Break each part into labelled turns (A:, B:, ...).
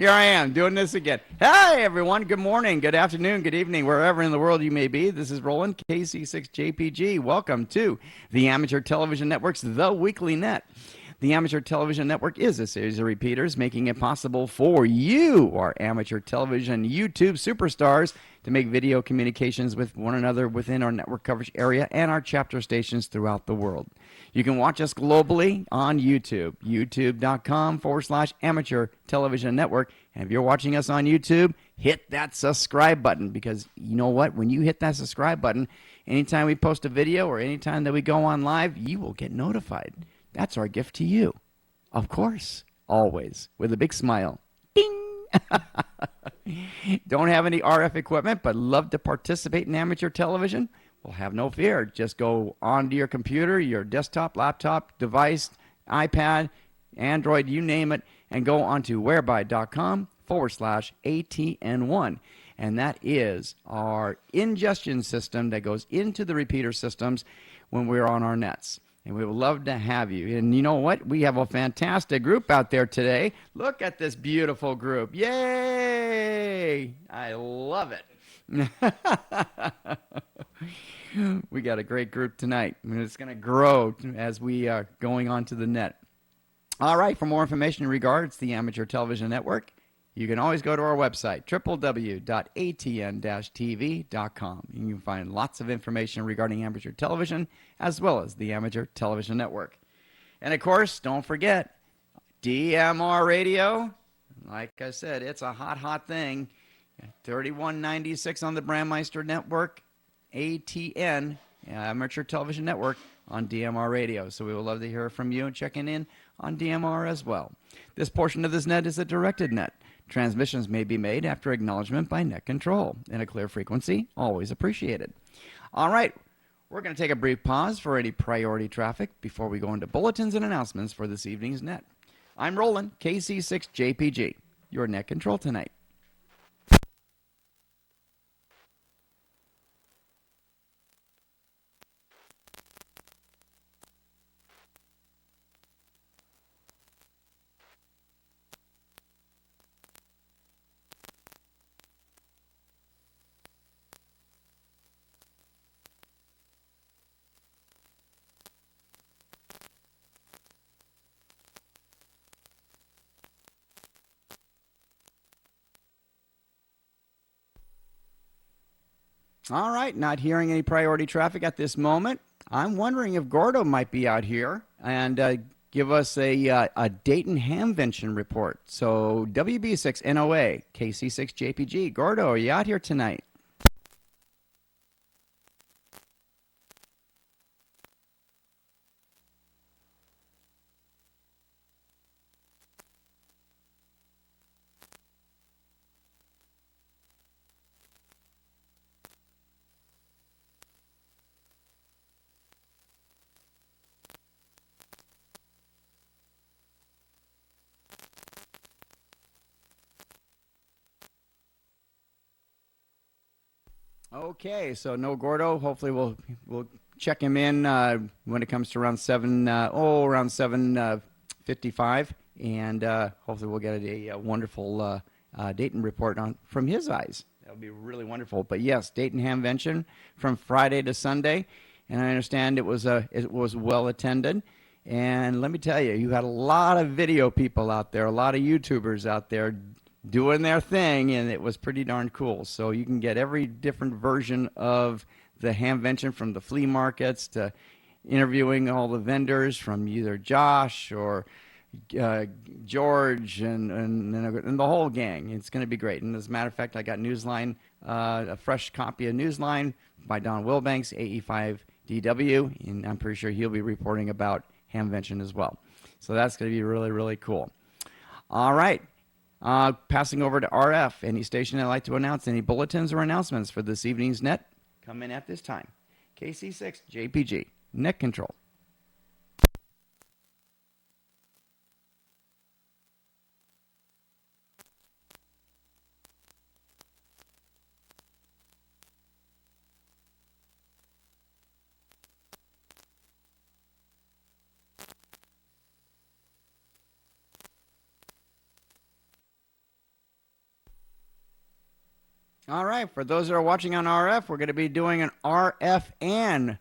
A: Here I am doing this again. Hey, everyone. Good morning, good afternoon, good evening, wherever in the world you may be. This is Roland, KC6JPG. Welcome to the Amateur Television Network's The Weekly Net. The Amateur Television Network is a series of repeaters making it possible for you, our amateur television YouTube superstars, to make video communications with one another within our network coverage area and our chapter stations throughout the world. You can watch us globally on YouTube, youtube.com/amateur television network. And if you're watching us on YouTube, hit that subscribe button, because you know what? When you hit that subscribe button, anytime we post a video or anytime that we go on live, you will get notified. That's our gift to you. Of course, always, with a big smile. Ding! Don't have any RF equipment, but love to participate in amateur television? Well, have no fear. Just go onto your computer, your desktop, laptop, device, iPad, Android, you name it, and go onto whereby.com/ATN1. And that is our ingestion system that goes into the repeater systems when we're on our nets. And we would love to have you. And you know what? We have a fantastic group out there today. Look at this beautiful group. Yay! I love it. We got a great group tonight. I mean, it's going to grow as we are going on to the net. All right, for more information in regards to the Amateur Television Network, you can always go to our website, www.atn-tv.com. You can find lots of information regarding amateur television, as well as the Amateur Television Network. And of course, don't forget, DMR Radio. Like I said, it's a hot, hot thing. 3196 on the Brandmeister Network, ATN, Amateur Television Network, on DMR Radio. So we would love to hear from you and checking in on DMR as well. This portion of this net is a directed net. Transmissions may be made after acknowledgement by net control. And a clear frequency, always appreciated. All right, we're going to take a brief pause for any priority traffic before we go into bulletins and announcements for this evening's net. I'm Roland, KC6JPG, your net control tonight. All right, not hearing any priority traffic at this moment. I'm wondering if Gordo might be out here and give us a Dayton Hamvention report. So WB6NOA, KC6JPG. Gordo, are you out here tonight? Okay, so no Gordo. Hopefully we'll check him in when it comes to around 7:55, and hopefully we'll get a wonderful Dayton report on from his eyes. That would be really wonderful. But yes, Dayton Hamvention from Friday to Sunday, and I understand it was well attended. And let me tell you, you had a lot of video people out there, a lot of YouTubers out there doing their thing, and it was pretty darn cool. So you can get every different version of the Hamvention, from the flea markets to interviewing all the vendors, from either Josh or George and the whole gang. It's going to be great. And as a matter of fact, I got Newsline, a fresh copy of Newsline by Don Wilbanks, AE5DW, and I'm pretty sure he'll be reporting about Hamvention as well. So that's going to be really, really cool. All right. Passing over to RF, any station that'd like to announce any bulletins or announcements for this evening's net, come in at this time. KC6 JPG, net control. All right, for those that are watching on RF, we're going to be doing an RF and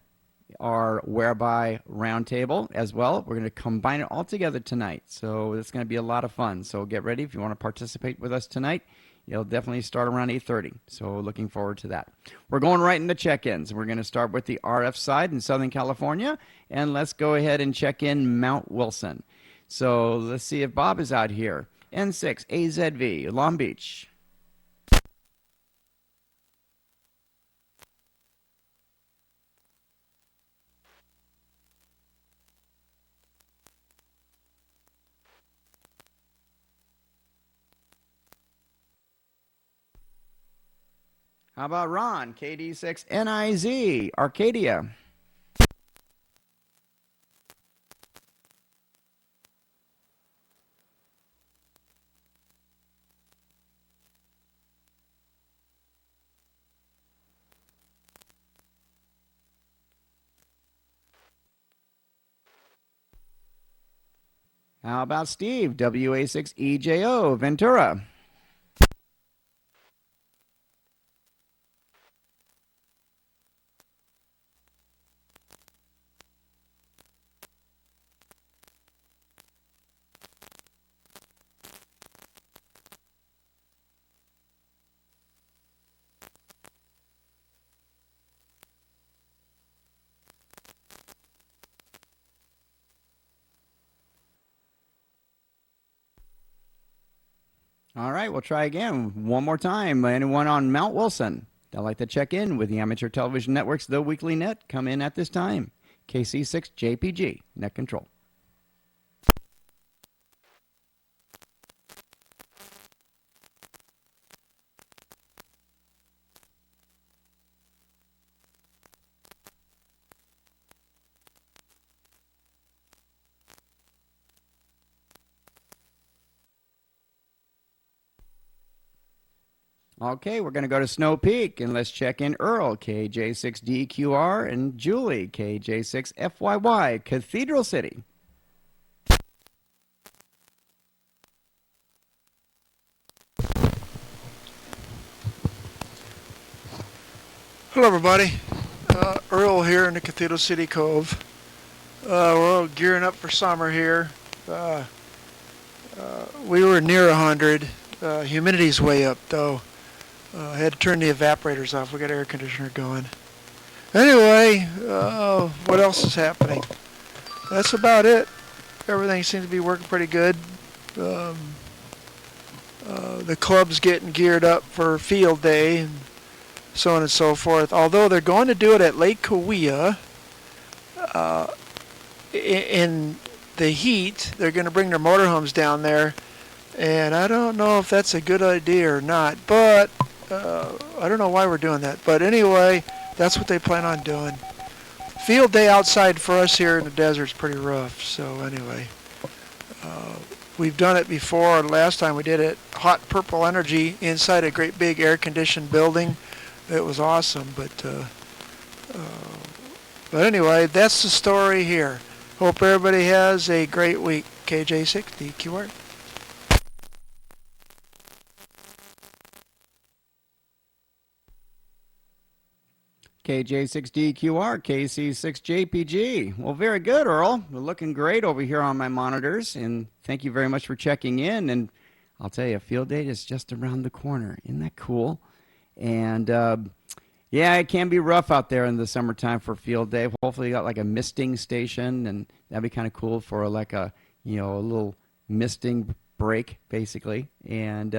A: our whereby roundtable as well. We're going to combine it all together tonight. So it's going to be a lot of fun. So get ready if you want to participate with us tonight. It'll definitely start around 8:30. So looking forward to that. We're going right into check-ins. We're going to start with the RF side in Southern California. And let's go ahead and check in Mount Wilson. So let's see if Bob is out here. N6 AZV, Long Beach. How about Ron, KD6 NIZ, Arcadia? How about Steve, WA6EJO, Ventura? All right, we'll try again. One more time. Anyone on Mount Wilson that'd like to check in with the Amateur Television Network's The Weekly Net, come in at this time. KC6JPG, Net Control. Okay, we're going to go to Snow Peak and let's check in Earl, KJ6DQR, and Julie, KJ6FYY, Cathedral City.
B: Hello, everybody. Earl here in the Cathedral City Cove. We're all gearing up for summer here. We were near 100. Humidity's way up, though. I had to turn the evaporators off. We got air conditioner going. Anyway, what else is happening? That's about it. Everything seems to be working pretty good. The club's getting geared up for field day and so on and so forth. Although they're going to do it at Lake Cahuilla in the heat, they're going to bring their motorhomes down there. And I don't know if that's a good idea or not, but I don't know why we're doing that. But anyway, that's what they plan on doing. Field day outside for us here in the desert is pretty rough. So anyway, we've done it before. Last time we did it, hot purple energy inside a great big air-conditioned building. It was awesome, but anyway, that's the story here. Hope everybody has a great week. KJ6DQR.
A: KJ6DQR, KC6JPG. Well, very good, Earl. We're looking great over here on my monitors, and thank you very much for checking in. And I'll tell you, field day is just around the corner. Isn't that cool? And yeah, it can be rough out there in the summertime for field day. Hopefully, you got like a misting station, and that'd be kind of cool for like a a little misting break, basically. And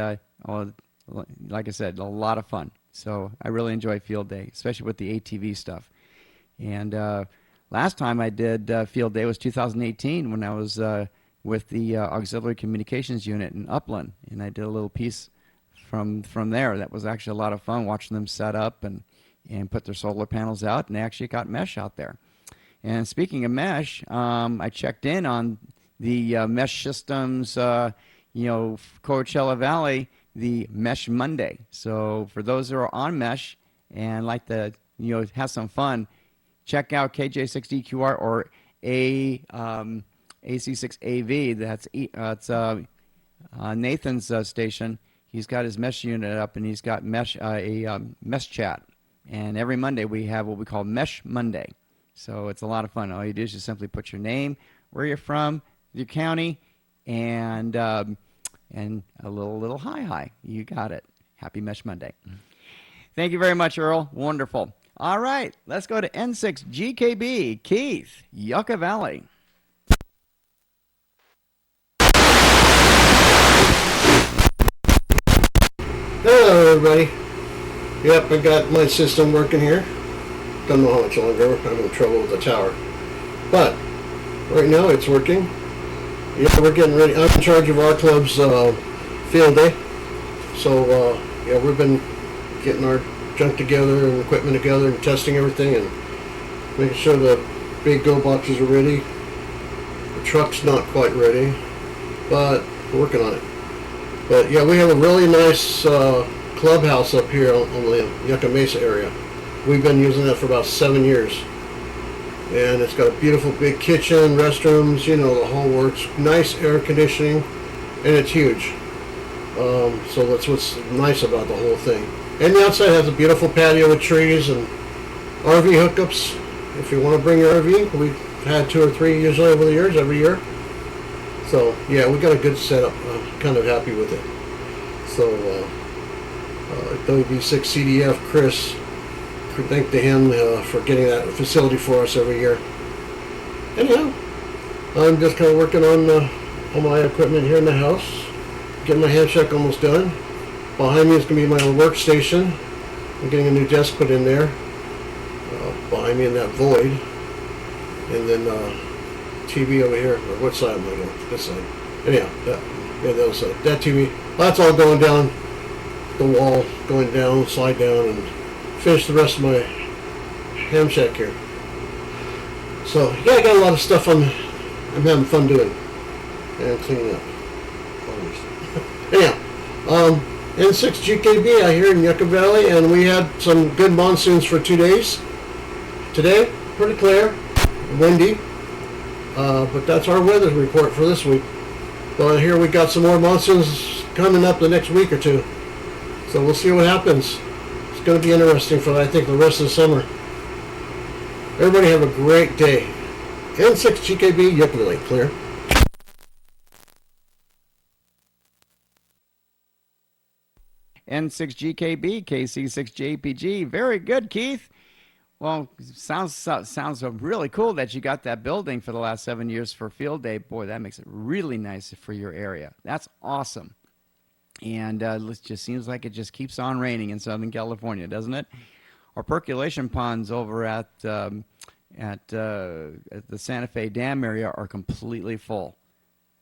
A: like I said, a lot of fun. So I really enjoy field day, especially with the ATV stuff. And last time I did field day was 2018 when I was with the Auxiliary Communications Unit in Upland, and I did a little piece from there. That was actually a lot of fun watching them set up and put their solar panels out, and they actually got mesh out there. And speaking of mesh, I checked in on the mesh systems, Coachella Valley, the Mesh Monday. So for those who are on mesh and like to have some fun, check out KJ6DQR or AC6AV. That's it's Nathan's station. He's got his mesh unit up, and he's got mesh chat. And every Monday we have what we call Mesh Monday. So it's a lot of fun. All you do is just simply put your name, where you're from, your county, and a little hi. You got it. Happy Mesh Monday. Thank you very much, Earl. Wonderful. All right, let's go to N6GKB. Keith, Yucca Valley.
C: Hello, everybody. Yep, I got my system working here. Don't know how much longer. I'm having trouble with the tower. But right now it's working. Yeah, we're getting ready. I'm in charge of our club's field day. So, yeah, we've been getting our junk together and equipment together and testing everything and making sure the big go boxes are ready. The truck's not quite ready, but we're working on it. But yeah, we have a really nice clubhouse up here on the Yucca Mesa area. We've been using that for about 7 years. And it's got a beautiful big kitchen, restrooms, you know, the whole works. Nice air conditioning, and it's huge. So that's what's nice about the whole thing. And the outside has a beautiful patio with trees and RV hookups. If you want to bring your RV, we've had 2 or 3 usually over the years, every year. So yeah, we got a good setup. I'm kind of happy with it. So WB6 CDF Chris, thank to him for getting that facility for us every year. Anyhow, I'm just kind of working on my equipment here in the house, getting my hand check almost done. Behind me is going to be my little workstation. I'm getting a new desk put in there. Behind me in that void, and then TV over here. Or what side am I going? This side. Anyhow, the other side. That TV. That's all going down the wall, going down, slide down, and finish the rest of my ham shack here. So yeah, I got a lot of stuff I'm having fun doing and cleaning up. Anyhow, N6GKB out here in Yucca Valley, and we had some good monsoons for 2 days. Today, pretty clear, windy, but that's our weather report for this week. But here we got some more monsoons coming up the next week or two. So we'll see what happens. It's going to be interesting for, I think, the rest of the summer. Everybody have a great day. N6GKB, Yucca Valley, clear.
A: N6GKB, KC6JPG. Very good, Keith. Well, sounds really cool that you got that building for the last 7 years for field day. Boy, that makes it really nice for your area. That's awesome. And it just seems like it just keeps on raining in Southern California, doesn't it? Our percolation ponds over at the Santa Fe Dam area are completely full.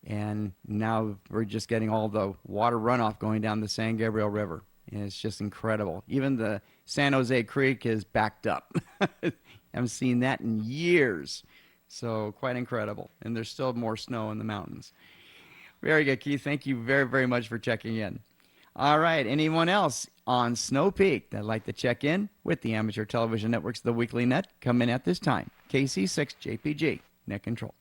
A: And now we're just getting all the water runoff going down the San Gabriel River. And it's just incredible. Even the San Jose Creek is backed up. Haven't seen that in years. So quite incredible. And there's still more snow in the mountains. Very good, Keith. Thank you very, very much for checking in. All right. Anyone else on Snow Peak that'd like to check in with the Amateur Television Network's The Weekly Net? Come in at this time. KC6JPG, Net Control.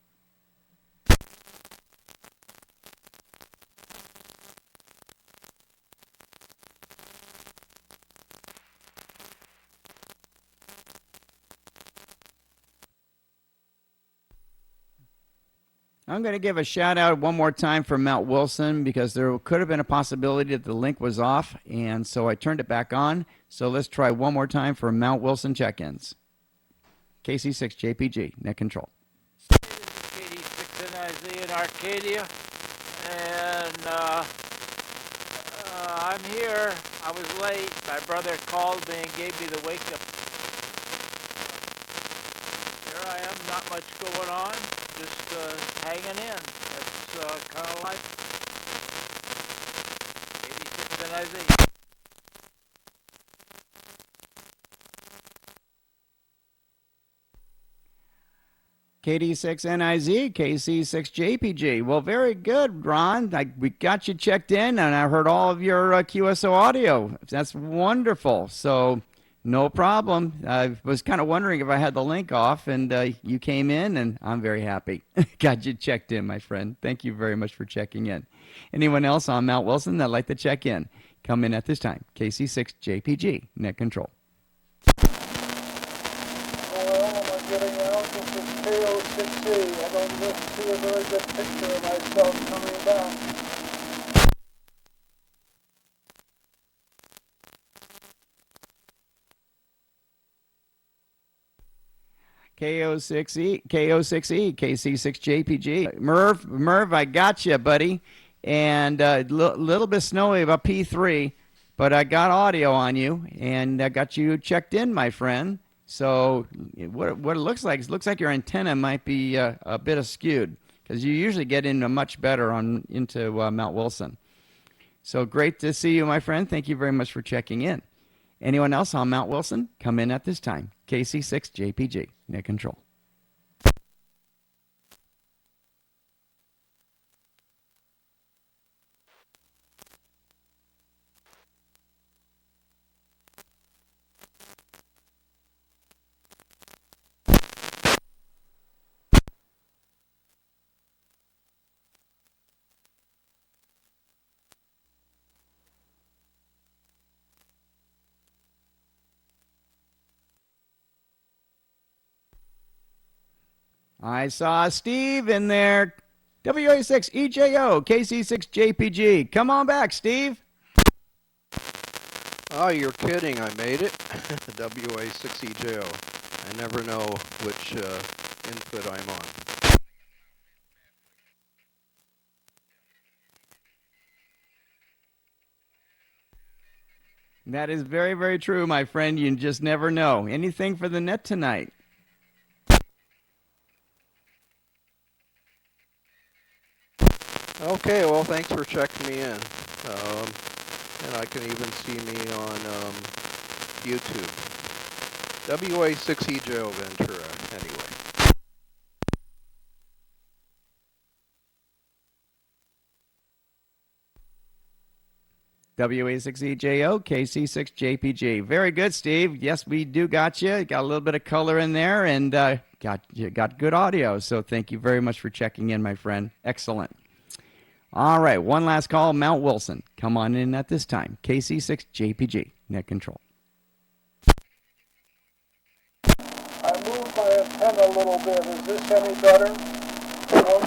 A: I'm going to give a shout out one more time for Mount Wilson because there could have been a possibility that the link was off, and so I turned it back on. So let's try one more time for Mount Wilson check-ins. KC6JPG, Net Control.
D: KD6NIZ in Arcadia, and I'm here. I was late. My brother called me and gave me the wake-up. Here I am, not much going on. Just hanging in. That's kind of life. 86 NIZ.
A: KD6NIZ, KC6JPG. Well, very good, Ron. We got you checked in, and I heard all of your QSO audio. That's wonderful. So No problem. I was kind of wondering if I had the link off, and you came in, and I'm very happy. Got you checked in, my friend. Thank you very much for checking in. Anyone else on Mount Wilson that'd like to check in? Come in at this time. KC6JPG, Net Control.
E: Well, I'm getting out. This is KO6E. I don't see a very good picture of myself coming back.
A: KO6E, KC6JPG. Merv, I got you, buddy. And a little bit snowy about P3, but I got audio on you, and I got you checked in, my friend. So what it looks like your antenna might be a bit askewed, because you usually get into much better into Mount Wilson. So great to see you, my friend. Thank you very much for checking in. Anyone else on Mount Wilson? Come in at this time. KC6JPG, Net Control. I saw Steve in there. WA6EJO, KC6JPG. Come on back, Steve.
F: Oh, you're kidding. I made it. WA6EJO. I never know which input I'm on.
A: That is very, very true, my friend. You just never know. Anything for the net tonight?
F: Okay, well, thanks for checking me in. And I can even see me on YouTube. WA6EJO Ventura, anyway.
A: WA6EJO, KC6JPG. Very good, Steve. Yes, we do got you. Got a little bit of color in there, and got good audio. So thank you very much for checking in, my friend. Excellent. All right, one last call, Mount Wilson. Come on in at this time. KC6JPG, Net Control.
E: I moved my antenna a little bit. Is this any better?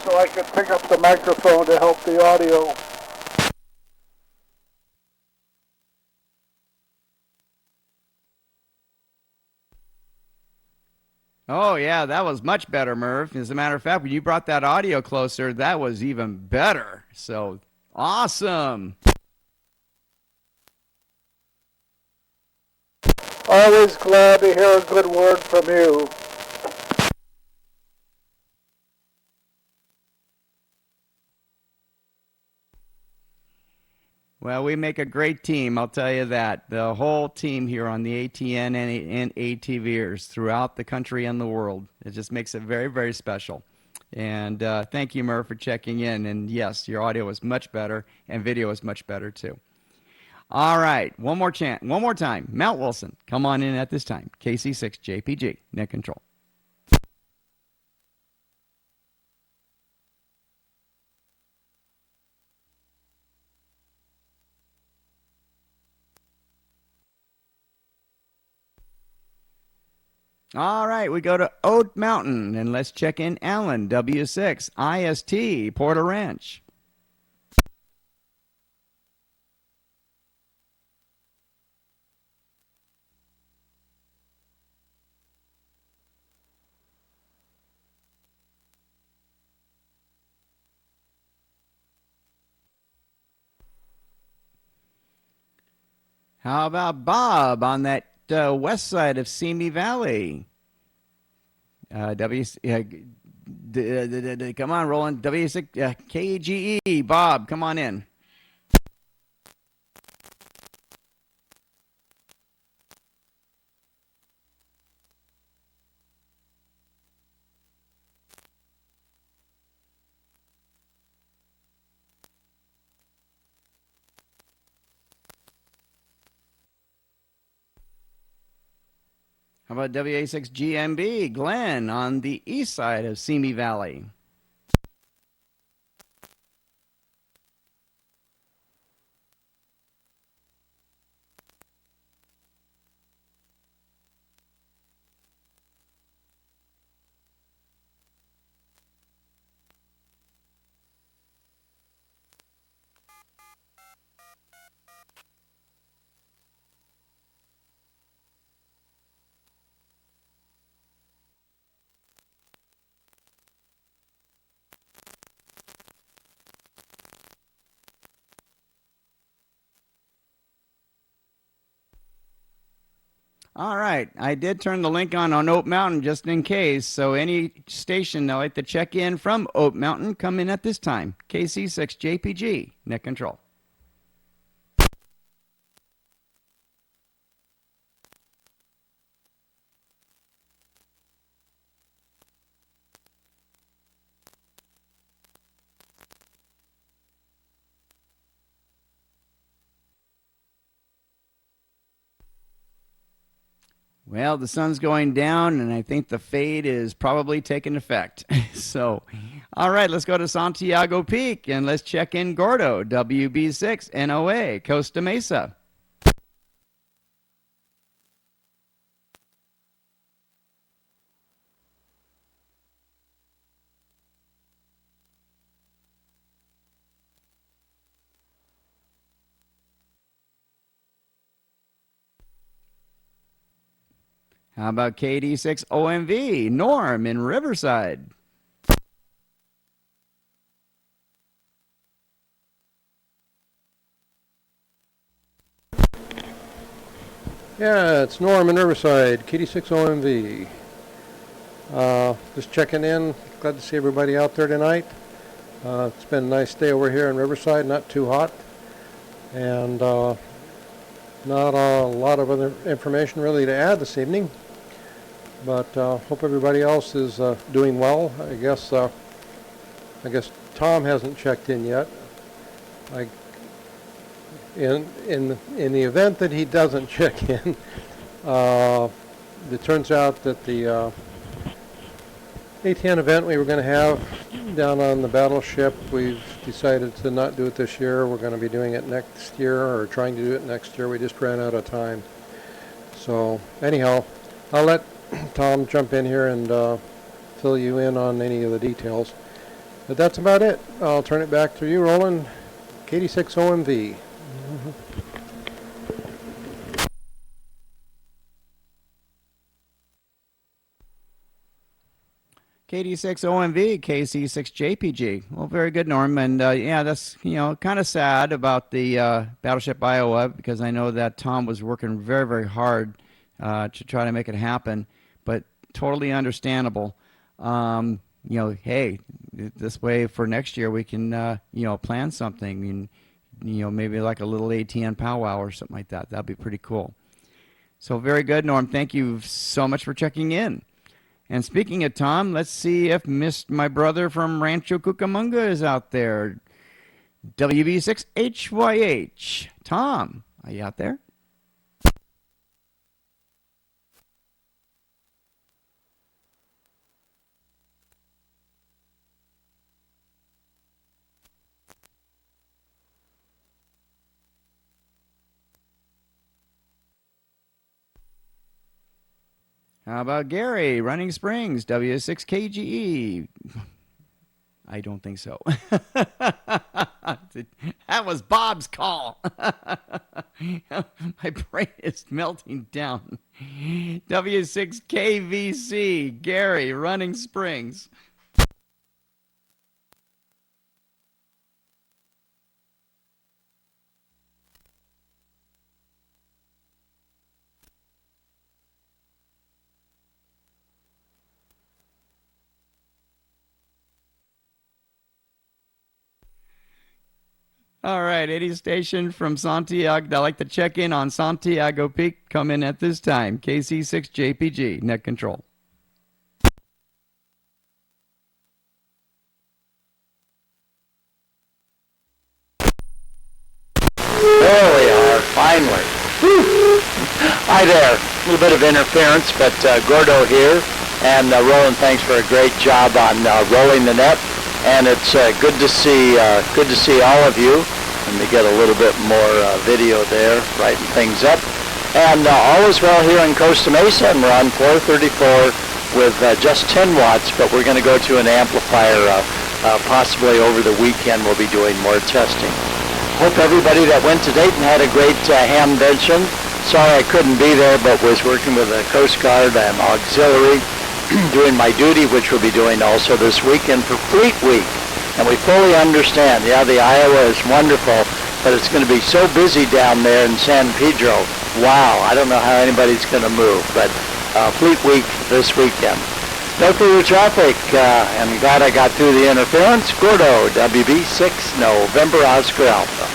E: So I could pick up the microphone to help the audio.
A: Oh, yeah, that was much better, Merv. As a matter of fact, when you brought that audio closer, that was even better. So, awesome.
E: Always glad to hear a good word from you.
A: Well, we make a great team, I'll tell you that. The whole team here on the ATN and ATVers throughout the country and the world. It just makes it very, very special. And thank you, Murph, for checking in. And yes, your audio was much better, and video was much better too. All right, one more time. Mount Wilson, come on in at this time. KC6JPG, Net Control. All right, we go to Oat Mountain, and let's check in Allen, W6, IST, Porter Ranch. How about Bob on that west side of Simi Valley? Come on, Roland. W6 KGE. Bob, come on in. How about WA6GMB, Glenn, on the east side of Simi Valley? All right. I did turn the link on Oat Mountain just in case. So any station that like to check in from Oat Mountain, come in at this time. KC6JPG, net control. Well, the sun's going down, and I think the fade is probably taking effect. So, all right, let's go to Santiago Peak, and let's check in Gordo, WB6 NOA, Costa Mesa. How about KD6OMV, Norm in Riverside?
G: Yeah, it's Norm in Riverside, KD6OMV. Just checking in. Glad to see everybody out there tonight. It's been a nice day over here in Riverside, not too hot. And not a lot of other information really to add this evening. But hope everybody else is doing well. I guess Tom hasn't checked in yet. In the event that he doesn't check in, it turns out that the ATN event we were going to have down on the battleship, we've decided to not do it this year. We're going to be doing it next year, or trying to do it next year. We just ran out of time. So anyhow, I'll let Tom jump in here and fill you in on any of the details. But that's about it. I'll turn it back to you, Roland. KD6OMV.
A: KD6OMV, KC6JPG. Well, very good, Norm. And yeah, that's kind of sad about the Battleship Iowa, because I know that Tom was working very, very hard to try to make it happen, but totally understandable. Hey, this way for next year we can plan something, and maybe like a little ATN powwow or something like that. That'd be pretty cool. So very good, Norm. Thank you so much for checking in. And speaking of Tom, let's see if my brother from Rancho Cucamonga is out there. WB6HYH. Tom, are you out there? How about Gary, Running Springs, W6KGE? I don't think so. That was Bob's call. My brain is melting down. W6KVC, Gary, Running Springs. All right, any station from Santiago that like to check in on Santiago Peak, come in at this time. KC6JPG, net control.
H: There we are, finally. Whew.
D: Hi there. A little bit of interference, but Gordo here. And Roland, thanks for a great job on rolling the net. And it's good to see all of you. Let me get a little bit more video there, brighten things up. And all is well here in Costa Mesa, and we're on 434 with just 10 watts, but we're going to go to an amplifier possibly over the weekend. We'll be doing more testing. Hope everybody that went to Dayton had a great hamvention. Sorry I couldn't be there, but was working with the Coast Guard and auxiliary, doing my duty, which we'll be doing also this weekend for Fleet Week. And we fully understand, yeah, the Iowa is wonderful, but it's going to be so busy down there in San Pedro. Wow, I don't know how anybody's going to move, but Fleet Week this weekend. No through the traffic, and glad I got through the interference. Gordo, WB6, November Oscar Alpha.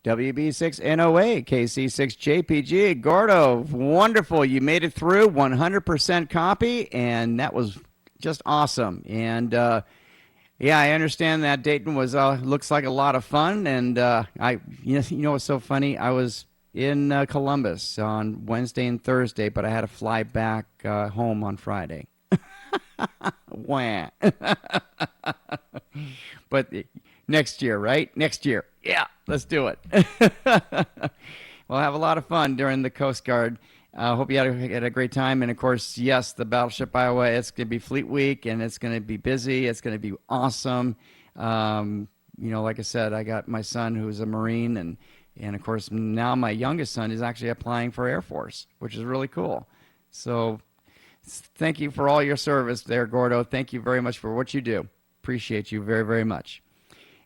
A: WB6NOA, KC6JPG, Gordo, wonderful. You made it through, 100% copy, and that was just awesome. And yeah, I understand that Dayton was looks like a lot of fun. And you know what's so funny? I was in Columbus on Wednesday and Thursday, but I had to fly back home on Friday. Wah. But next year, right? Next year. Yeah, let's do it. We'll have a lot of fun during the Coast Guard. Hope you had a great time. And, of course, yes, the Battleship Iowa, it's going to be Fleet Week, and it's going to be busy. It's going to be awesome. You know, like I said, I got my son who's a Marine, and of course, now my youngest son is actually applying for Air Force, which is really cool. So thank you for all your service there, Gordo. Thank you very much for what you do. Appreciate you very, very much.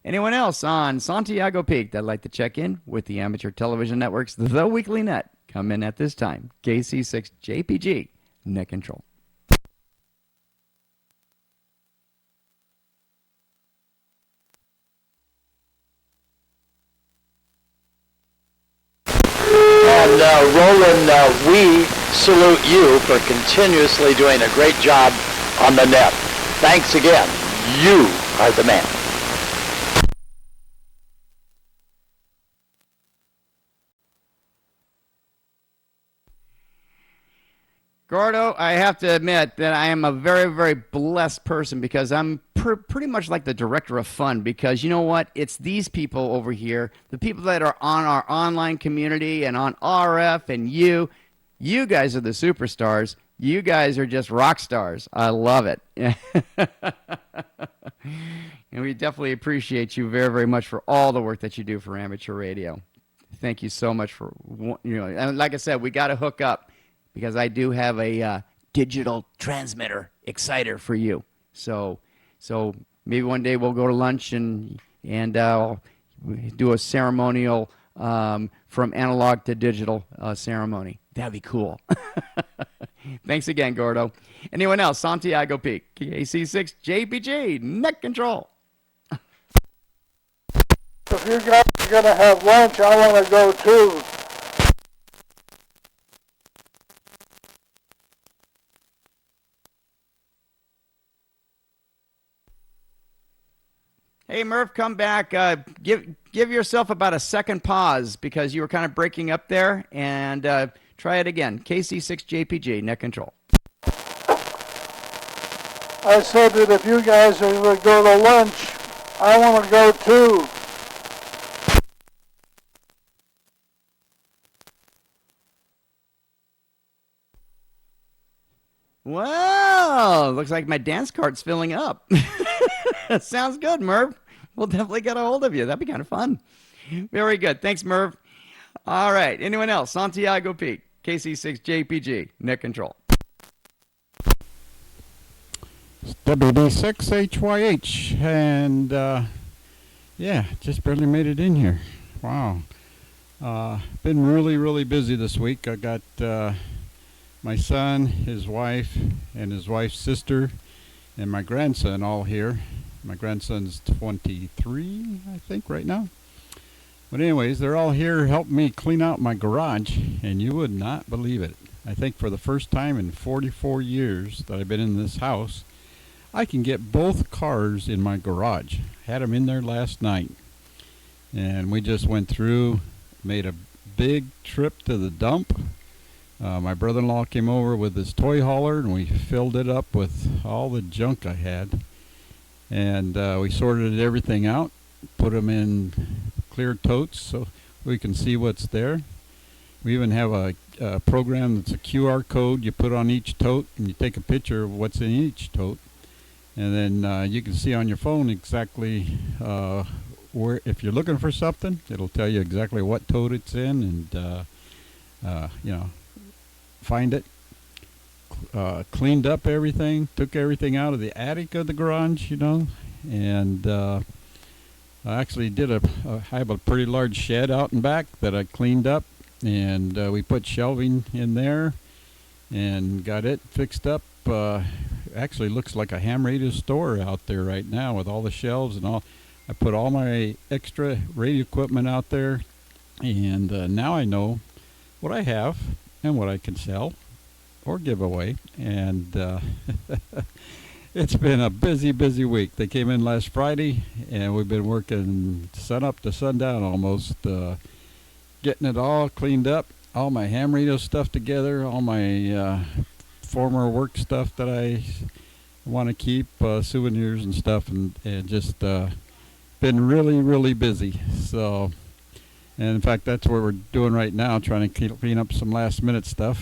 A: Anyone else on Santiago Peak that'd like to check in with the Amateur Television Network's The Weekly Net? Come in at this time. KC6JPG, Net Control.
D: And Roland, we salute you for continuously doing a great job on the net. Thanks again. You are the man.
A: Gordo, I have to admit that I am a very, very blessed person because I'm pretty much like the director of fun because you know what? It's these people over here, the people that are on our online community and on RF and you guys are the superstars. You guys are just rock stars. I love it. And we definitely appreciate you very, very much for all the work that you do for amateur radio. Thank you so much for, and like I said, we got to hook up. Because I do have a digital transmitter exciter for you, so maybe one day we'll go to lunch and do a ceremonial from analog to digital ceremony. That'd be cool. Thanks again, Gordo. Anyone else? Santiago Peak, KC6JPG, Net Control.
E: If you guys are going to have lunch, I want to go too.
A: Hey, Murph, come back. Give yourself about a second pause because you were kind of breaking up there, and try it again. KC6JPG, Net Control.
E: I said that if you guys are going to go to lunch, I want to go too.
A: Wow, looks like my dance card's filling up. Sounds good, Merv. We'll definitely get a hold of you. That'd be kind of fun. Very good. Thanks, Merv. All right. Anyone else? Santiago Peak, KC6JPG, Net Control.
H: WD6HYH, and yeah, just barely made it in here. Wow. Been really, really busy this week. I got my son, his wife, and his wife's sister, and my grandson all here. My grandson's 23, I think, right now. But anyways, they're all here helping me clean out my garage, and you would not believe it. I think for the first time in 44 years that I've been in this house, I can get both cars in my garage. Had them in there last night. And we just went through, made a big trip to the dump. My brother-in-law came over with his toy hauler, and we filled it up with all the junk I had. And we sorted everything out, put them in clear totes so we can see what's there. We even have a program that's a QR code you put on each tote, and you take a picture of what's in each tote. And then you can see on your phone exactly where, if you're looking for something, it'll tell you exactly what tote it's in, and find it. Cleaned up everything, took everything out of the attic of the garage, and I actually I have a pretty large shed out and back that I cleaned up, and we put shelving in there and got it fixed up. Actually looks like a ham radio store out there right now with all the shelves and all. I put all my extra radio equipment out there, and now I know what I have and what I can sell or give away. And it's been a busy, busy week. They came in last Friday, and we've been working sun up to sundown almost, getting it all cleaned up, all my ham radio stuff together, all my former work stuff that I want to keep, souvenirs and stuff, and just been really, really busy. So, and in fact, that's what we're doing right now, trying to clean up some last minute stuff.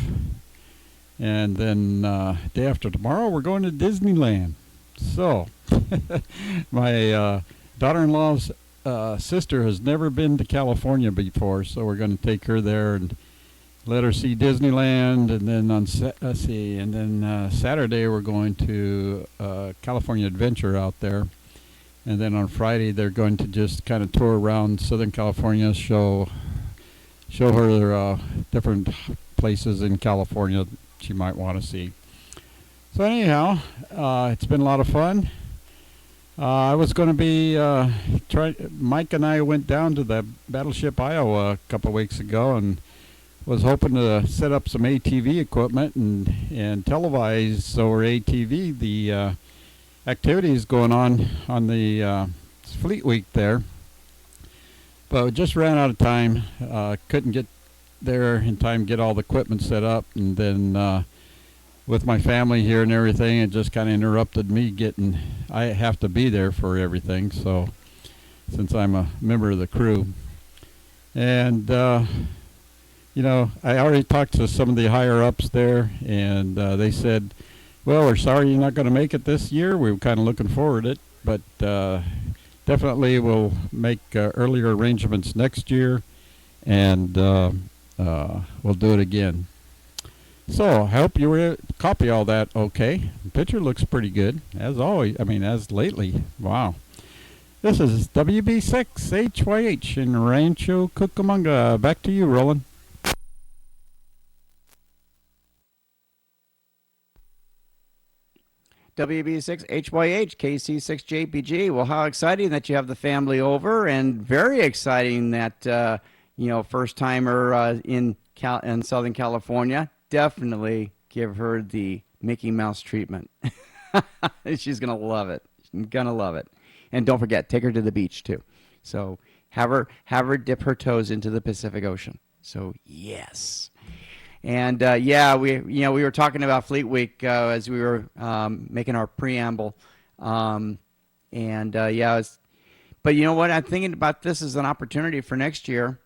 H: And then day after tomorrow, we're going to Disneyland. So, my daughter-in-law's sister has never been to California before, so we're going to take her there and let her see Disneyland. And then Saturday we're going to California Adventure out there. And then on Friday they're going to just kind of tour around Southern California, show her different places in California she might want to see. So anyhow, it's been a lot of fun. I was going to be Mike and I went down to the Battleship Iowa a couple of weeks ago and was hoping to set up some ATV equipment and televise over ATV the activities going on the Fleet Week there. But we just ran out of time. Couldn't get there in time to get all the equipment set up, and then with my family here and everything, it just kind of interrupted me getting. I have to be there for everything, so since I'm a member of the crew, and I already talked to some of the higher ups there, and they said, "Well, we're sorry you're not going to make it this year. We were kind of looking forward to it, but definitely we'll make earlier arrangements next year, and we'll do it again." So I hope you were copy all that okay. The picture looks pretty good, as always. I mean, as lately. Wow. This is WB6HYH in Rancho Cucamonga. Back to you, Roland.
A: WB6HYH, KC6JPG. Well, how exciting that you have the family over, and very exciting that, first timer in Southern California. Definitely give her the Mickey Mouse treatment. She's going to love it. She's going to love it. And don't forget, take her to the beach too. So have her dip her toes into the Pacific Ocean. So yes. And we were talking about Fleet Week as we were making our preamble, but you know what? I'm thinking about this as an opportunity for next year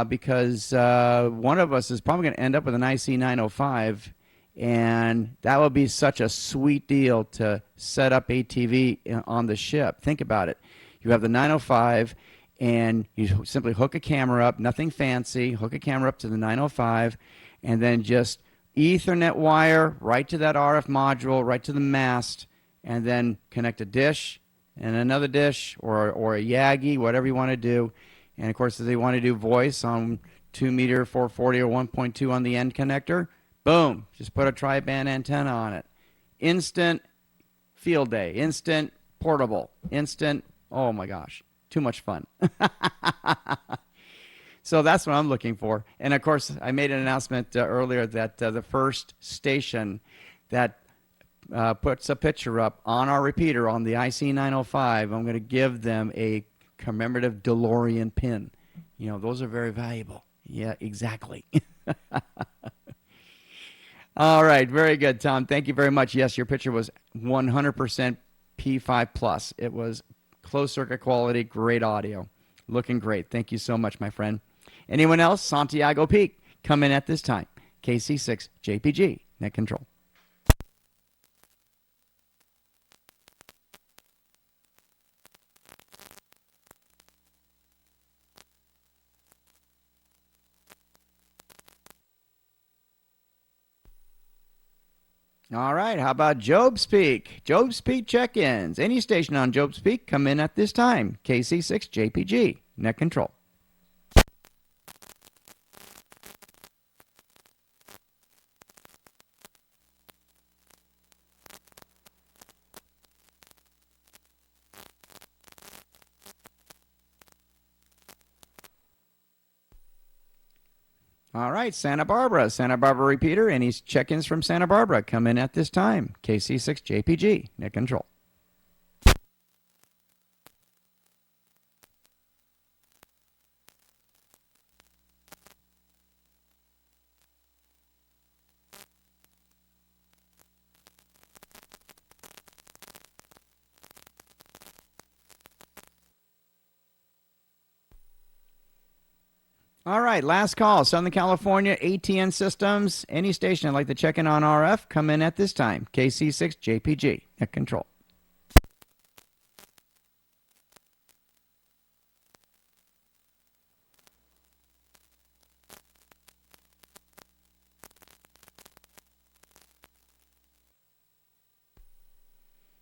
A: because one of us is probably going to end up with an IC905, and that would be such a sweet deal to set up ATV on the ship. Think about it. You have the 905, and you simply hook a camera up, nothing fancy, hook a camera up to the 905, and then just Ethernet wire right to that RF module, right to the mast, and then connect a dish and another dish or a Yagi, whatever you want to do. And of course, if they want to do voice on 2 meter 440 or 1.2 on the end connector, boom, just put a tri-band antenna on it. Instant field day, instant portable, instant, oh my gosh, too much fun. So that's what I'm looking for. And of course, I made an announcement earlier that the first station that puts a picture up on our repeater on the IC 905, I'm going to give them a commemorative DeLorean pin. You know, those are very valuable. Yeah, exactly. All right, very good, Tom. Thank you very much. Yes, your picture was 100% P5 plus. It was closed circuit quality, great audio, looking great. Thank you so much, my friend. Anyone else? Santiago Peak, come in at this time. KC6 JPG net control. All right, how about Job's Peak? Job's Peak check-ins. Any station on Job's Peak, come in at this time. KC6 JPG, net control. All right, Santa Barbara repeater. Any check-ins from Santa Barbara, come in at this time. KC6 JPG, net control. All right, last call. Southern California, ATN Systems. Any station I'd like to check in on RF, come in at this time. KC6 JPG, net control.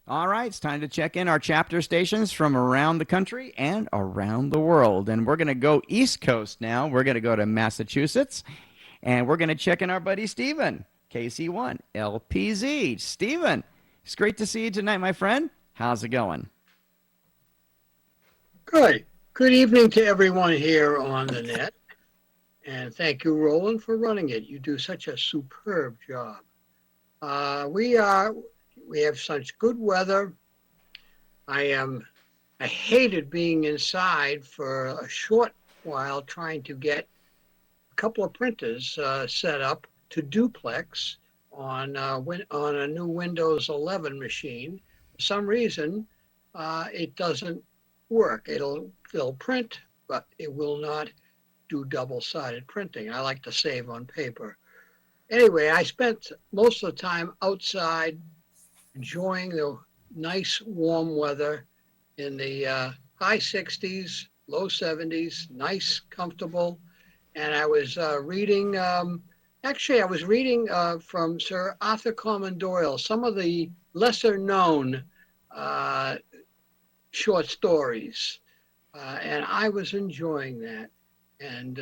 A: All right, it's time to check in our chapter stations from around the country and around the world. And we're going to go East Coast now. We're going to go to Massachusetts, and we're going to check in our buddy Stephen, KC1 LPZ. Stephen, it's great to see you tonight, my friend. How's it going?
I: Good. Good evening to everyone here on the net. And thank you, Roland, for running it. You do such a superb job. We have such good weather. I hated being inside for a short while trying to get a couple of printers set up to duplex on a new Windows 11 machine. For some reason, it doesn't work. It'll print, but it will not do double-sided printing. I like to save on paper. Anyway, I spent most of the time outside enjoying the nice warm weather in the high 60s, low 70s, nice, comfortable. And I was reading, actually I was reading from Sir Arthur Conan Doyle, some of the lesser known short stories. And I was enjoying that and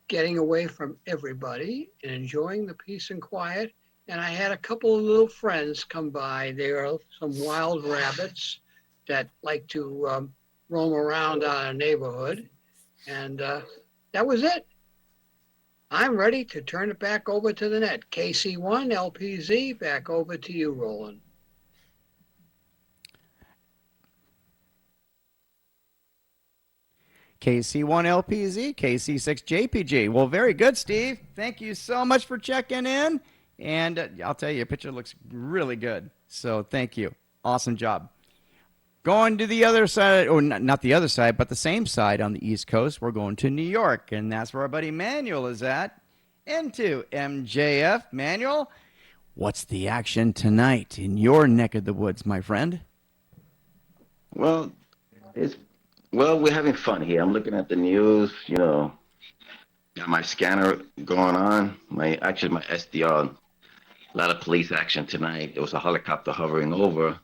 I: getting away from everybody and enjoying the peace and quiet. And I had a couple of little friends come by. There are some wild rabbits that like to roam around our neighborhood. And that was it. I'm ready to turn it back over to the net. KC1 LPZ, back over to you, Roland.
A: KC1 LPZ, KC6 JPG. Well, very good, Steve. Thank you so much for checking in. And I'll tell you, your picture looks really good. So thank you. Awesome job. Going to the other side, or not the other side, but the same side on the East Coast, we're going to New York. And that's where our buddy Manuel is at. Into MJF. Manuel, what's the action tonight in your neck of the woods, my friend?
J: Well, we're having fun here. I'm looking at the news, got my scanner going on, my SDR. A lot of police action tonight. There was a helicopter hovering over.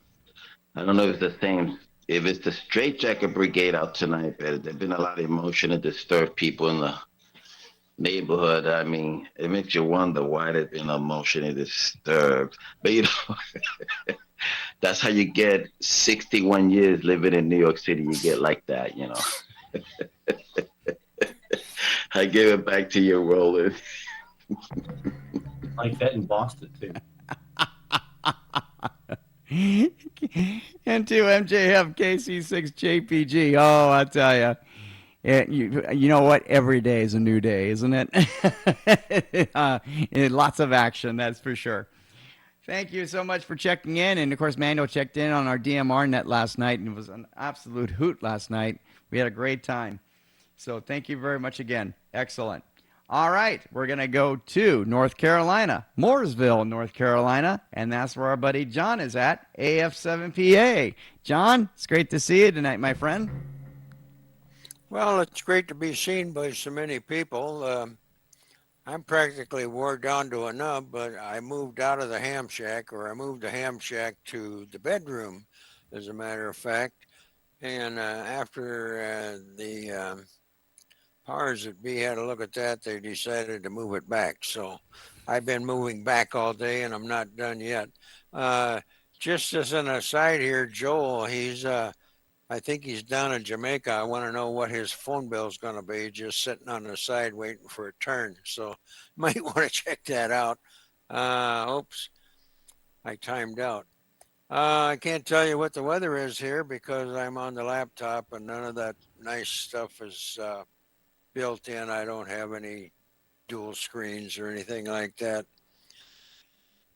J: I don't know if it's the same, if it's the straitjacket brigade out tonight, but there's been a lot of emotion and disturbed people in the neighborhood. I mean, it makes you wonder why they've been emotionally disturbed. But that's how you get 61 years living in New York City. You get like that, I give it back to you, Roland.
K: Like that in Boston, too.
A: And to MJF KC6JPG. Oh, I tell you. You know what? Every day is a new day, isn't it? Lots of action, that's for sure. Thank you so much for checking in. And of course, Mando checked in on our DMR net last night, and it was an absolute hoot last night. We had a great time. So thank you very much again. Excellent. All right, we're going to go to North Carolina, Mooresville, North Carolina, and that's where our buddy John is at, AF7PA. John, it's great to see you tonight, my friend.
K: Well, it's great to be seen by so many people. I'm practically wore down to a nub, but I moved out of the ham shack, or I moved the ham shack to the bedroom, as a matter of fact. And after the powers that be had a look at that, they decided to move it back. So I've been moving back all day, and I'm not done yet. Just as an aside here, Joel, I think he's down in Jamaica. I want to know what his phone bill is going to be, just sitting on the side waiting for a turn. So might want to check that out. Oops, I timed out. I can't tell you what the weather is here because I'm on the laptop and none of that nice stuff is built in. I don't have any dual screens or anything like that.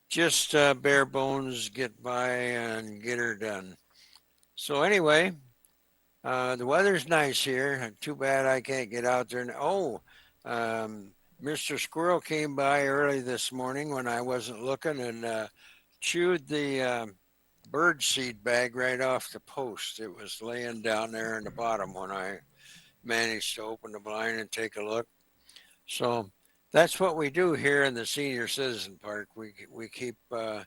K: Just bare bones, get by and get her done. So anyway, the weather's nice here. Too bad I can't get out there. Mr. Squirrel came by early this morning when I wasn't looking and chewed the bird seed bag right off the post. It was laying down there in the bottom when I managed to open the blind and take a look. So that's what we do here in the senior citizen park. We keep an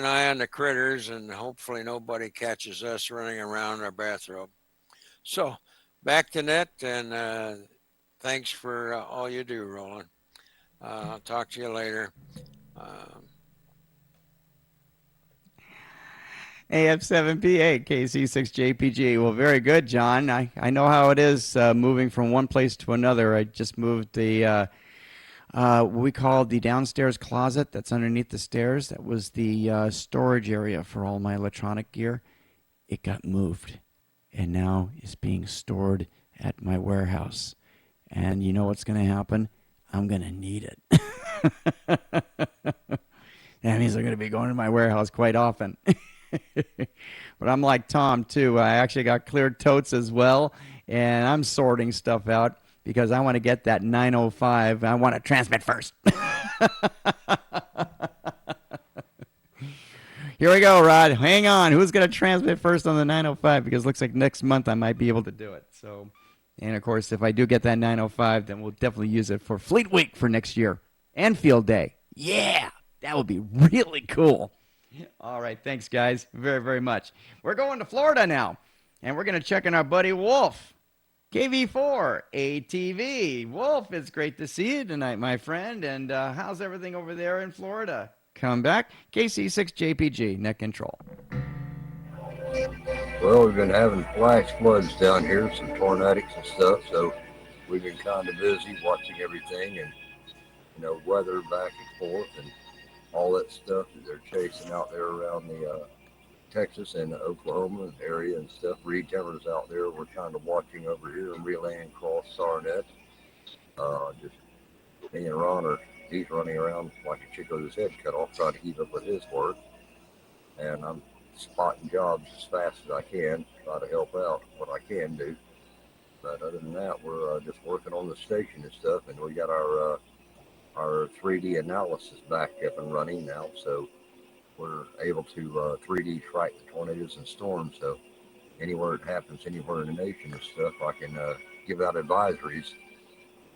K: eye on the critters and hopefully nobody catches us running around our bathrobe. So back to net, and thanks for all you do, Roland. I'll talk to you later.
A: AF7PA, KC6JPG. Well, very good, John. I know how it is moving from one place to another. I just moved the what we call the downstairs closet that's underneath the stairs. That was the storage area for all my electronic gear. It got moved, and now it's being stored at my warehouse. And you know what's going to happen? I'm going to need it. That means I'm going to be going to my warehouse quite often. But I'm like Tom, too. I actually got cleared totes as well, and I'm sorting stuff out because I want to get that 905. I want to transmit first. Here we go, Rod. Hang on. Who's going to transmit first on the 905? Because it looks like next month I might be able to do it. So, and of course, if I do get that 905, then we'll definitely use it for Fleet Week for next year and Field Day. Yeah, that would be really cool. All right, thanks, guys, very, very much. We're going to Florida now, and we're going to check in our buddy Wolf, KV4 ATV. Wolf, it's great to see you tonight, my friend. And how's everything over there in Florida? Come back, KC6JPG, net control.
L: Well, we've been having flash floods down here, some tornadics and stuff, so we've been kind of busy watching everything and, weather back and forth and all that stuff that they're chasing out there around the Texas and Oklahoma area and stuff. Retailers out there, we're kind of watching over here and relaying across Sarnet. Just me and Ron he's running around like a chick with his head cut off, trying to keep up with his work. And I'm spotting jobs as fast as I can, try to help out what I can do. But other than that, we're just working on the station and stuff, and we got our 3D analysis back up and running now, so we're able to 3D track the tornadoes and storms. So anywhere it happens, anywhere in the nation and stuff, I can give out advisories.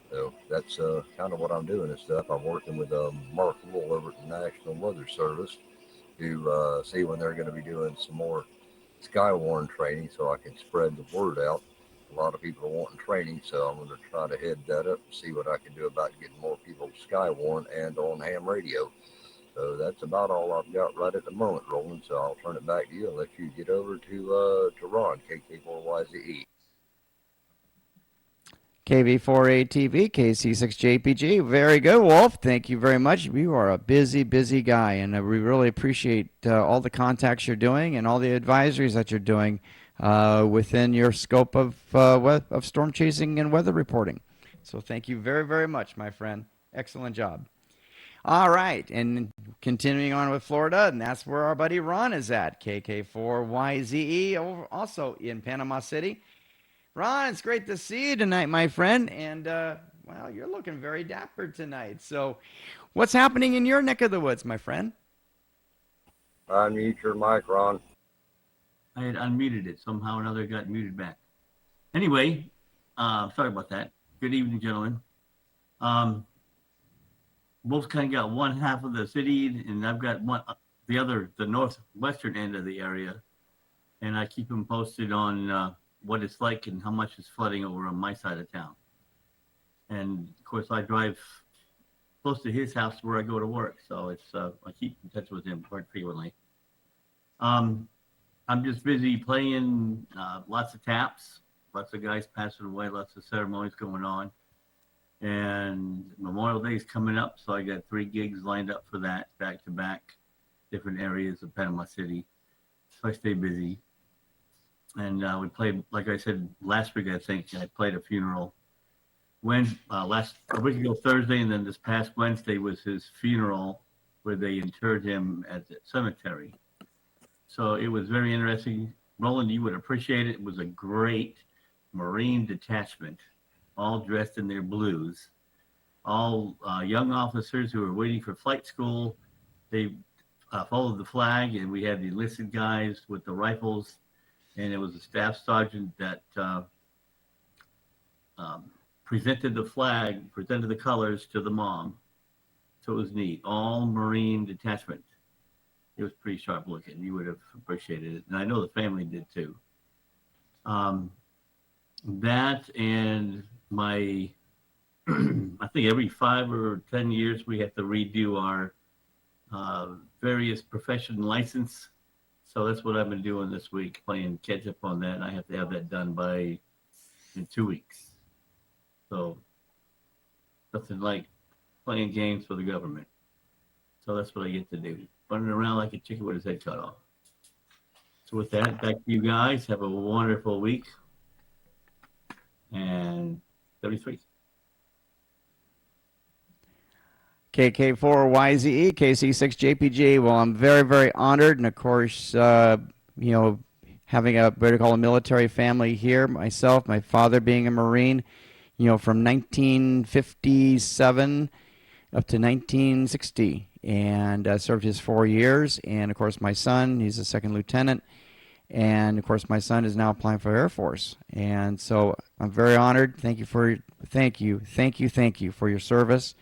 L: So that's kind of what I'm doing and stuff. I'm working with Mark Wool over at the National Weather Service to see when they're going to be doing some more Skywarn training so I can spread the word out. A lot of people are wanting training, so I'm going to try to head that up and see what I can do about getting more people Skywarn and on ham radio. So that's about all I've got right at the moment, Roland. So I'll turn it back to you and let you get over to Ron, KK4YZE.
A: KV4ATV, KC6JPG. Very good, Wolf. Thank you very much. You are a busy, busy guy, and we really appreciate all the contacts you're doing and all the advisories that you're doing within your scope of storm chasing and weather reporting. So thank you very, very much, my friend. Excellent job. All right, and continuing on with Florida, and that's where our buddy Ron is at, KK4YZE, also in Panama City. Ron, it's great to see you tonight, my friend. And, well, you're looking very dapper tonight. So, what's happening in your neck of the woods, my friend?
L: Unmute your mic, Ron.
M: I had unmuted it. Somehow or another, it got muted back. Anyway, sorry about that. Good evening, gentlemen. Both kind of got one half of the city, and I've got the northwestern end of the area. And I keep them posted on what it's like and how much is flooding over on my side of town. And of course, I drive close to his house where I go to work, so it's I keep in touch with him quite frequently. I'm just busy playing lots of taps, lots of guys passing away, lots of ceremonies going on, and Memorial Day is coming up, so I got 3 gigs lined up for that, back to back, different areas of Panama City. So I stay busy. And we played, like I said, last week, I think, I played a funeral. A week ago Thursday, and then this past Wednesday was his funeral where they interred him at the cemetery. So it was very interesting. Roland, you would appreciate it. It was a great Marine detachment, all dressed in their blues, all young officers who were waiting for flight school. They followed the flag, and we had the enlisted guys with the rifles. And it was a staff sergeant that presented the flag, presented the colors to the mom. So it was neat. All Marine detachment. It was pretty sharp looking. You would have appreciated it. And I know the family did too. That and my, I think every 5 or 10 years we have to redo our various profession license. So that's what I've been doing this week, playing catch up on that. And I have to have that done in 2 weeks. So nothing like playing games for the government. So that's what I get to do, running around like a chicken with his head cut off. So with that, back to you guys. Have a wonderful week. And 33.
A: KK4YZE, KC6JPG. Well, I'm very, very honored, and of course, having what I call a military family here. Myself, my father being a Marine, from 1957 up to 1960, and served his 4 years. And of course, my son, he's a second lieutenant, and of course, my son is now applying for Air Force. And so, I'm very honored. Thank you for your service.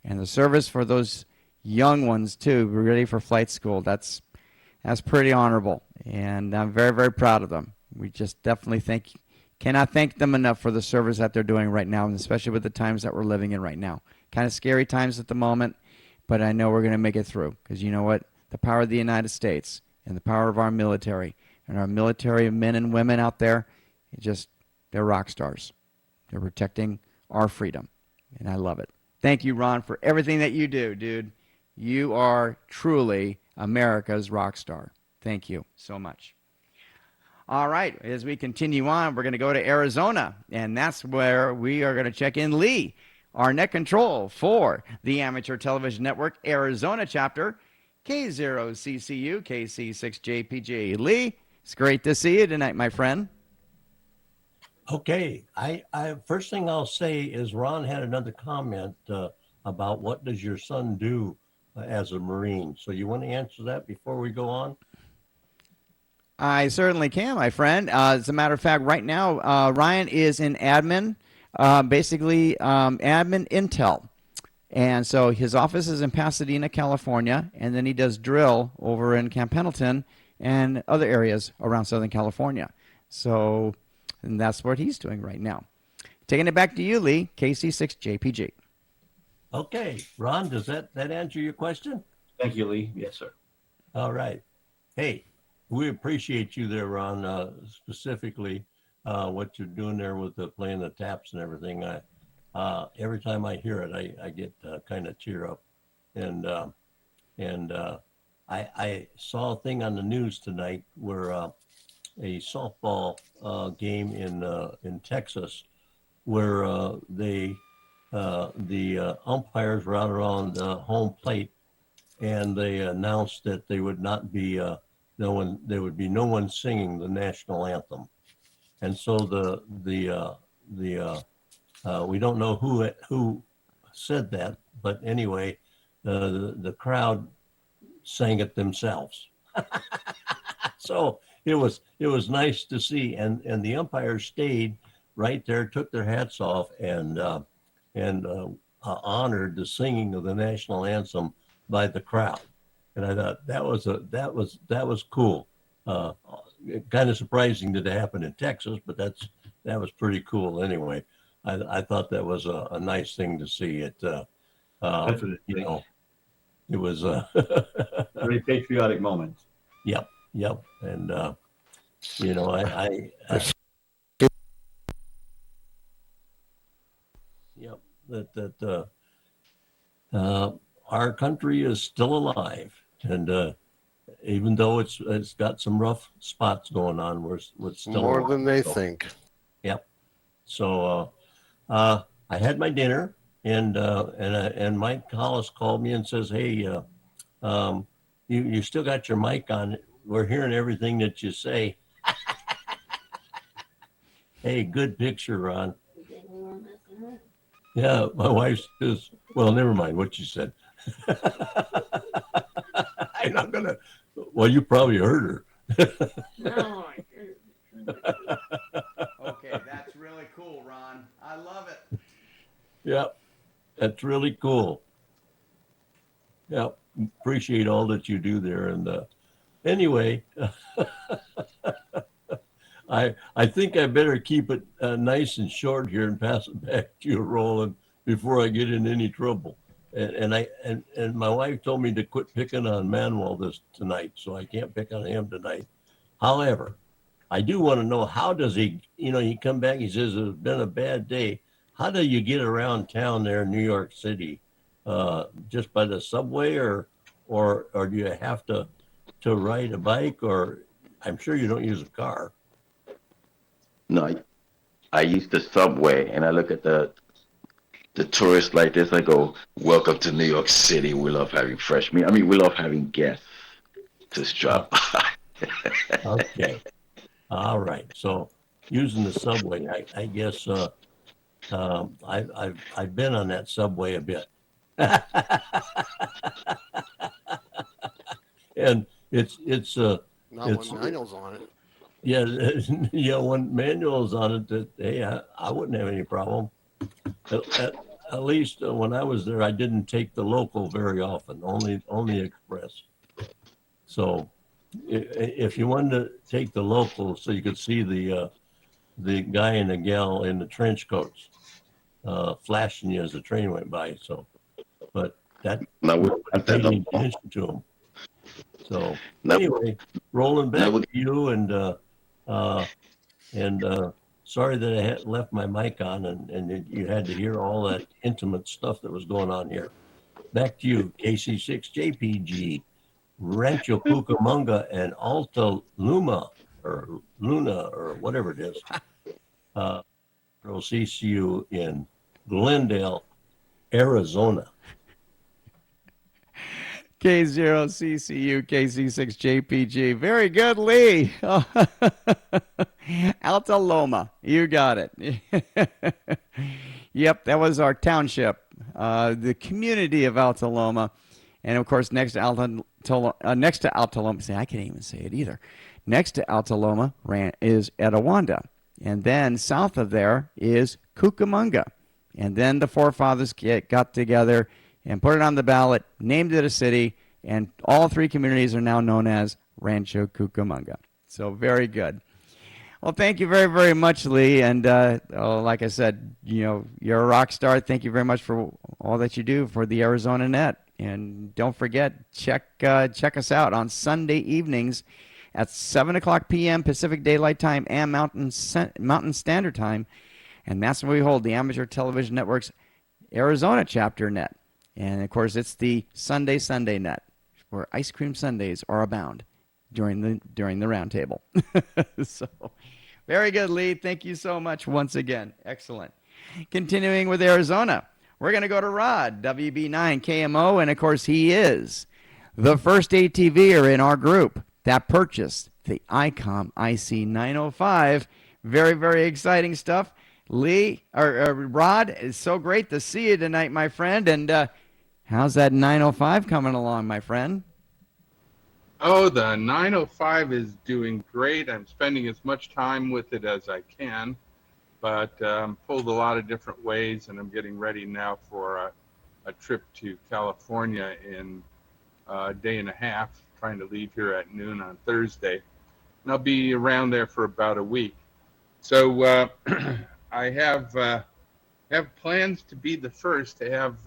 A: And the service for those young ones too, ready for flight school. That's pretty honorable, and I'm very, very proud of them. We just definitely cannot thank them enough for the service that they're doing right now, and especially with the times that we're living in right now. Kind of scary times at the moment, but I know we're going to make it through, because you know what? The power of the United States and the power of our military and our military men and women out there, they're rock stars. They're protecting our freedom, and I love it. Thank you, Ron, for everything that you do, dude. You are truly America's rock star. Thank you so much. All right, as we continue on, we're going to go to Arizona, and that's where we are going to check in Lee, our net control for the Amateur Television Network Arizona chapter, K0CCU, KC6JPG. Lee, it's great to see you tonight, my friend.
N: Okay, I first thing I'll say is Ron had another comment about what does your son do as a Marine. So you want to answer that before we go on?
A: I certainly can, my friend. As a matter of fact, right now, Ryan is in admin, basically admin intel. And so his office is in Pasadena, California, and then he does drill over in Camp Pendleton and other areas around Southern California. So... and that's what he's doing right now. Taking it back to you, Lee, KC6JPG.
N: Okay, Ron, does that answer your question?
M: Thank you, Lee. Yes, sir.
N: All right. Hey, we appreciate you there, Ron, specifically what you're doing there with the playing the taps and everything. Every time I hear it, I get kind of tear up. And I saw a thing on the news tonight where a softball game in Texas where the umpires were out around home plate, and they announced that they would not be there would be no one singing the national anthem, and so we don't know who said that, but anyway, the crowd sang it themselves. So it was nice to see, and the umpires stayed right there, took their hats off, and honored the singing of the national anthem by the crowd. And I thought that was cool. Kind of surprising that it happened in Texas, but that was pretty cool anyway. I thought that was a nice thing to see.
O: Definitely.
N: You know, it was
O: Very patriotic moment.
N: Yep, and you know, yep, that our country is still alive, and even though it's got some rough spots going on, we're still
P: More
N: alive.
P: than they
N: So,
P: think.
N: Yep. So I had my dinner, and Mike Hollis called me and says, "Hey, you still got your mic on? We're hearing everything that you say." Hey, good picture, Ron. Yeah, my wife says, well, never mind what you said. I'm not gonna. Well, you probably heard her.
A: Okay, that's really cool, Ron. I love it.
N: Yep, that's really cool. Yep, appreciate all that you do there. And anyway, I think I better keep it nice and short here and pass it back to you, Roland, before I get in any trouble. And my wife told me to quit picking on Manuel tonight, so I can't pick on him tonight. However, I do want to know, how does he come back, he says it's been a bad day. How do you get around town there in New York City? Just by the subway, or do you have to ride a bike, or I'm sure you don't use a car.
J: No, I use the subway, and I look at the tourists like this. I go, "Welcome to New York City. We love having fresh meat. I mean, we love having guests to stop by."
N: Okay. All right. So using the subway, I guess I've been on that subway a bit. And it's
P: Not when Manuel's on it.
N: Yeah, yeah, when Manuel's on it, that hey, I wouldn't have any problem. At least when I was there, I didn't take the local very often, only express. So if you wanted to take the local, so you could see the guy and the gal in the trench coats flashing you as the train went by. So, but that nobody paid any attention to them. So anyway, rolling back to you, and sorry that I had left my mic on, and you had to hear all that intimate stuff that was going on here. Back to you, KC6JPG, Rancho Cucamonga, and Alta Luna, or whatever it is. We'll see you in Glendale, Arizona.
A: K0CCU, KC6JPG. Very good, Lee. Alta Loma. You got it. Yep, that was our township, the community of Alta Loma. And of course, next to Alta Loma, see, I can't even say it either. Next to Alta Loma is Etowanda. And then south of there is Cucamonga. And then the forefathers got together and put it on the ballot, named it a city, and all three communities are now known as Rancho Cucamonga. So very good. Well, thank you very, very much, Lee. And like I said, you're a rock star. Thank you very much for all that you do for the Arizona Net. And don't forget, check us out on Sunday evenings at 7 o'clock p.m. Pacific Daylight Time and Mountain Standard Time. And that's when we hold the Amateur Television Network's Arizona chapter net. And of course, it's the Sunday net, where ice cream sundaes are abound during the roundtable. So, very good, Lee. Thank you so much once again. Excellent. Continuing with Arizona, we're going to go to Rod, WB9 KMO, and of course, he is the first ATVer in our group that purchased the ICOM IC905. Very, very exciting stuff. Lee, or Rod, it's so great to see you tonight, my friend. And how's that 905 coming along, my friend?
Q: Oh, the 905 is doing great. I'm spending as much time with it as I can, but pulled a lot of different ways, and I'm getting ready now for a trip to California in a day and a half, trying to leave here at noon on Thursday. And I'll be around there for about a week. So I have plans to be the first to have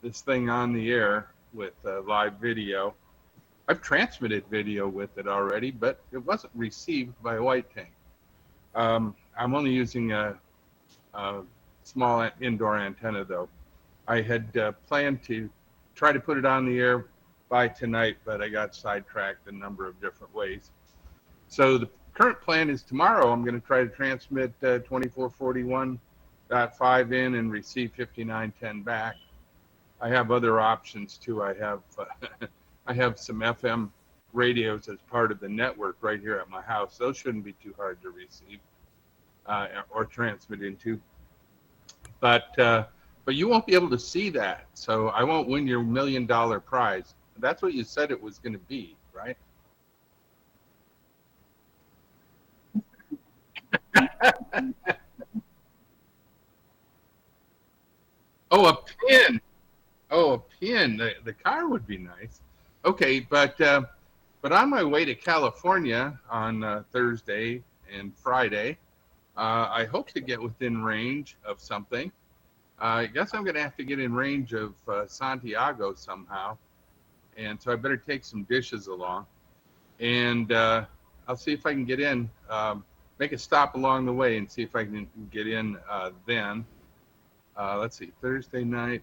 Q: this thing on the air with live video. I've transmitted video with it already, but it wasn't received by White Tank. I'm only using a small indoor antenna, though. I had planned to try to put it on the air by tonight, but I got sidetracked a number of different ways. So the current plan is tomorrow I'm going to try to transmit 2441.5 in and receive 5910 back. I have other options too. I have I have some FM radios as part of the network right here at my house. Those shouldn't be too hard to receive or transmit into. But you won't be able to see that, so I won't win your $1 million prize. That's what you said it was going to be, right? Oh, a pin. Oh, a pin. The car would be nice. Okay, but on my way to California on Thursday and Friday, I hope to get within range of something. I guess I'm going to have to get in range of Santiago somehow, and so I better take some dishes along. And I'll see if I can get in, make a stop along the way and see if I can get in then. Let's see, Thursday night.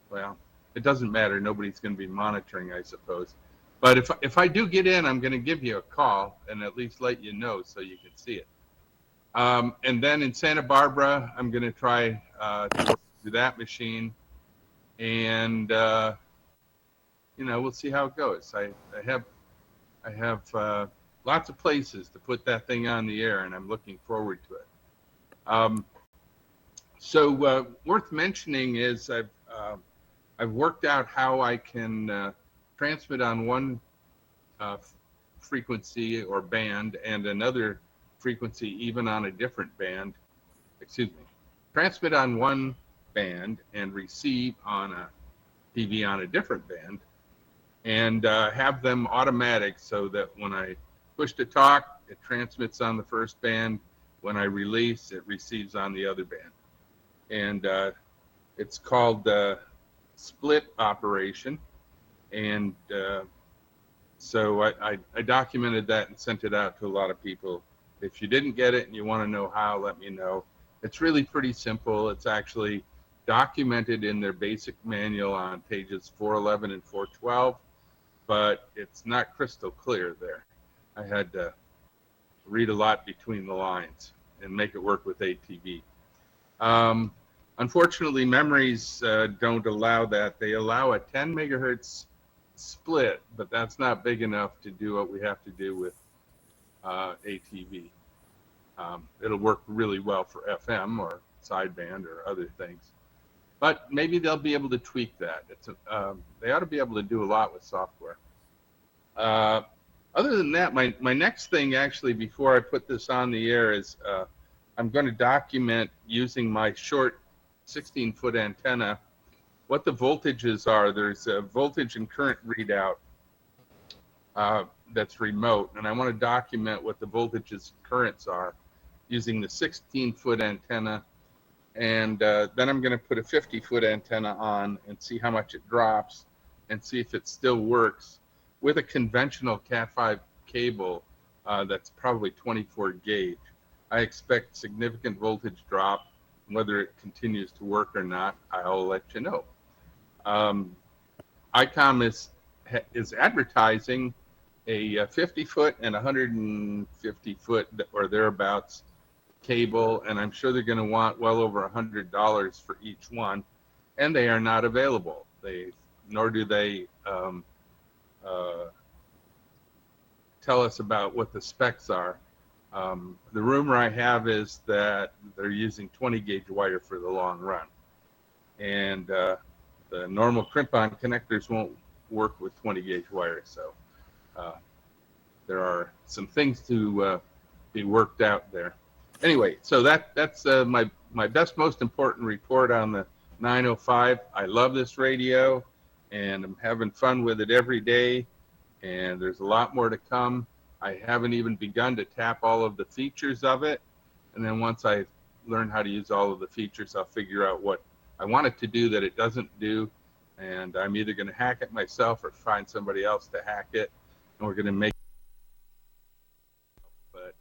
Q: Well, it doesn't matter. Nobody's going to be monitoring, I suppose. But if I do get in, I'm going to give you a call and at least let you know so you can see it. And then in Santa Barbara, I'm going to try to work through that machine. And, we'll see how it goes. I have lots of places to put that thing on the air, and I'm looking forward to it. So worth mentioning is I've worked out how I can transmit on one frequency or band and another frequency even on a different band. Excuse me. Transmit on one band and receive on a TV on a different band, and have them automatic so that when I push to talk, it transmits on the first band. When I release, it receives on the other band. And it's called split operation. And so I documented that and sent it out to a lot of people. If you didn't get it and you want to know how, let me know. It's really pretty simple. It's actually documented in their basic manual on pages 411 and 412, but it's not crystal clear there. I had to read a lot between the lines and make it work with ATV. Unfortunately, memories don't allow that. They allow a 10 megahertz split, but that's not big enough to do what we have to do with ATV. It'll work really well for FM or sideband or other things. But maybe they'll be able to tweak that. They ought to be able to do a lot with software. Other than that, my next thing actually before I put this on the air is I'm going to document using my short 16-foot antenna what the voltages are. There's a voltage and current readout that's remote, and I want to document what the voltages and currents are using the 16-foot antenna. And then I'm going to put a 50-foot antenna on and see how much it drops and see if it still works with a conventional Cat 5 cable that's probably 24 gauge. I expect significant voltage drop. Whether it continues to work or not, I'll let you know. ICOM is advertising a 50-foot and 150-foot or thereabouts cable, and I'm sure they're going to want well over $100 for each one, and they are not available. Nor do they tell us about what the specs are. The rumor I have is that they're using 20 gauge wire for the long run, and the normal crimp-on connectors won't work with 20 gauge wire, so there are some things to be worked out there. Anyway, so that's my best, most important report on the 905. I love this radio, and I'm having fun with it every day, and there's a lot more to come. I haven't even begun to tap all of the features of it, and then once I learn how to use all of the features, I'll figure out what I want it to do that it doesn't do, and I'm either going to hack it myself or find somebody else to hack it, and we're going to make it. But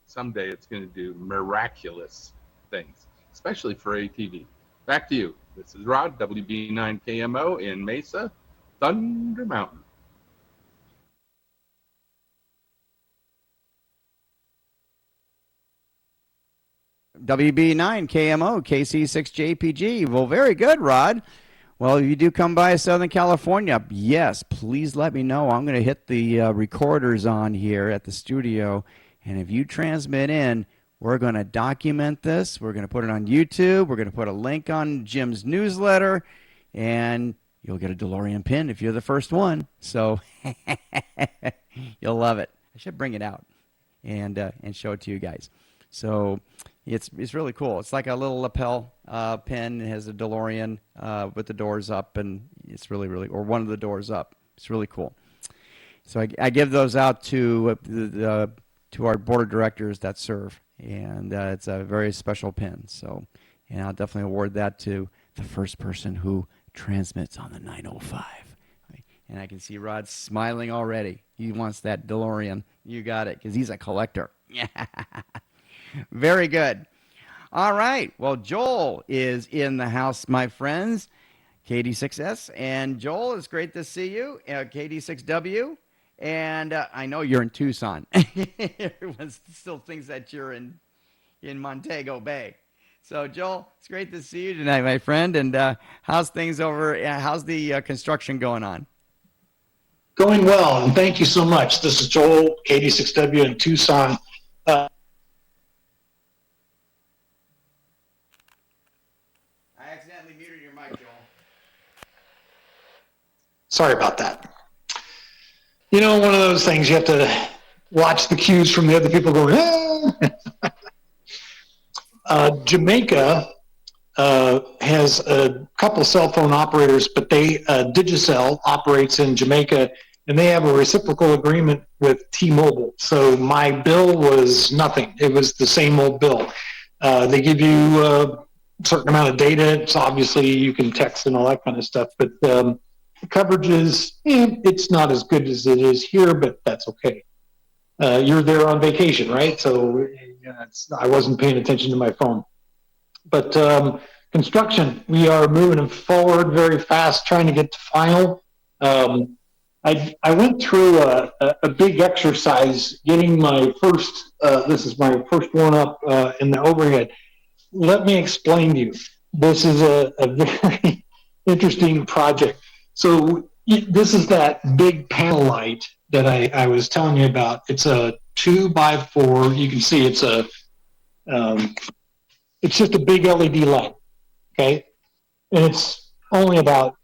Q: someday it's going to do miraculous things, especially for ATV. Back to you. This is Rod, WB9KMO in Mesa, Thunder Mountain.
A: WB9 KMO KC6JPG. Well, very good, Rod. Well, if you do come by Southern California, yes, please let me know. I'm going to hit the recorders on here at the studio, and if you transmit in, we're going to document this. We're going to put it on YouTube. We're going to put a link on Jim's newsletter, and you'll get a DeLorean pin if you're the first one. So you'll love it. I should bring it out and show it to you guys. So it's really cool. It's like a little lapel pin. It has a DeLorean with the doors up, and it's really, or one of the doors up. It's really cool. So I give those out to our board of directors that serve, and it's a very special pin. So, and I'll definitely award that to the first person who transmits on the 905. And I can see Rod smiling already. He wants that DeLorean. You got it, because he's a collector. Yeah. Very good. All right. Well, Joel is in the house, my friends. KD6S. And Joel, it's great to see you. KD6W. And I know you're in Tucson. Everyone still thinks that you're in Montego Bay. So, Joel, it's great to see you tonight, my friend. And how's things over? How's the construction going on?
R: Going well, and thank you so much. This is Joel, KD6W in Tucson. Sorry about that. You know, one of those things, you have to watch the cues from the other people going, Jamaica has a couple cell phone operators, but Digicel operates in Jamaica, and they have a reciprocal agreement with T-Mobile. So my bill was nothing. It was the same old bill. They give you a certain amount of data. So obviously you can text and all that kind of stuff, but the coverage is, it's not as good as it is here, but that's okay. You're there on vacation, right? So I wasn't paying attention to my phone. But construction, we are moving forward very fast, trying to get to final. I went through a big exercise getting my first, this is my first one up in the overhead. Let me explain to you. This is a very interesting project. So this is that big panel light that I was telling you about. It's a 2x4. You can see it's just a big LED light, okay? And it's only about,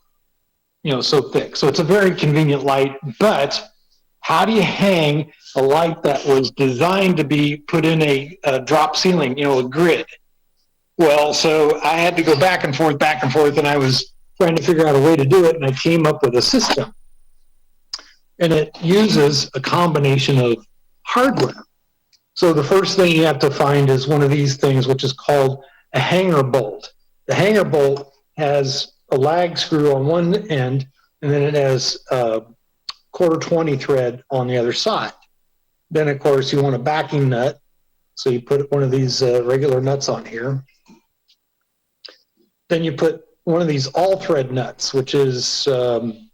R: so thick. So it's a very convenient light, but how do you hang a light that was designed to be put in a drop ceiling, a grid? Well, so I had to go back and forth, and I was trying to figure out a way to do it, and I came up with a system. And it uses a combination of hardware. So the first thing you have to find is one of these things, which is called a hanger bolt. The hanger bolt has a lag screw on one end, and then it has a quarter 20 thread on the other side. Then, of course, you want a backing nut. So you put one of these regular nuts on here. Then you put one of these all-thread nuts, which is,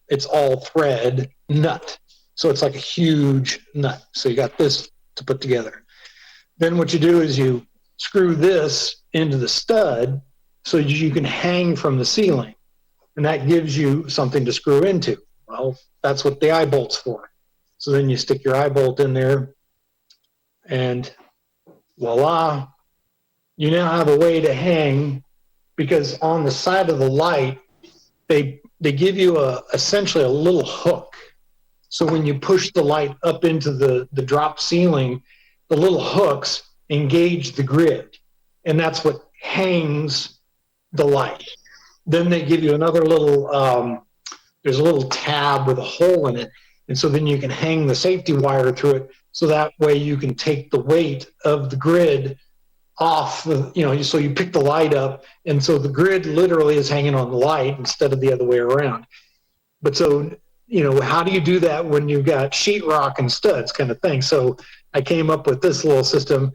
R: it's all-thread nut. So it's like a huge nut. So you got this to put together. Then what you do is you screw this into the stud so you can hang from the ceiling. And that gives you something to screw into. Well, that's what the eye bolt's for. So then you stick your eye bolt in there, and voila, you now have a way to hang, because on the side of the light, they give you essentially a little hook. So when you push the light up into the drop ceiling, the little hooks engage the grid, and that's what hangs the light. Then they give you another little, there's a little tab with a hole in it, and so then you can hang the safety wire through it, so that way you can take the weight of the grid off, so you pick the light up, and so the grid literally is hanging on the light instead of the other way around. But so, how do you do that when you've got sheetrock and studs kind of thing? So I came up with this little system.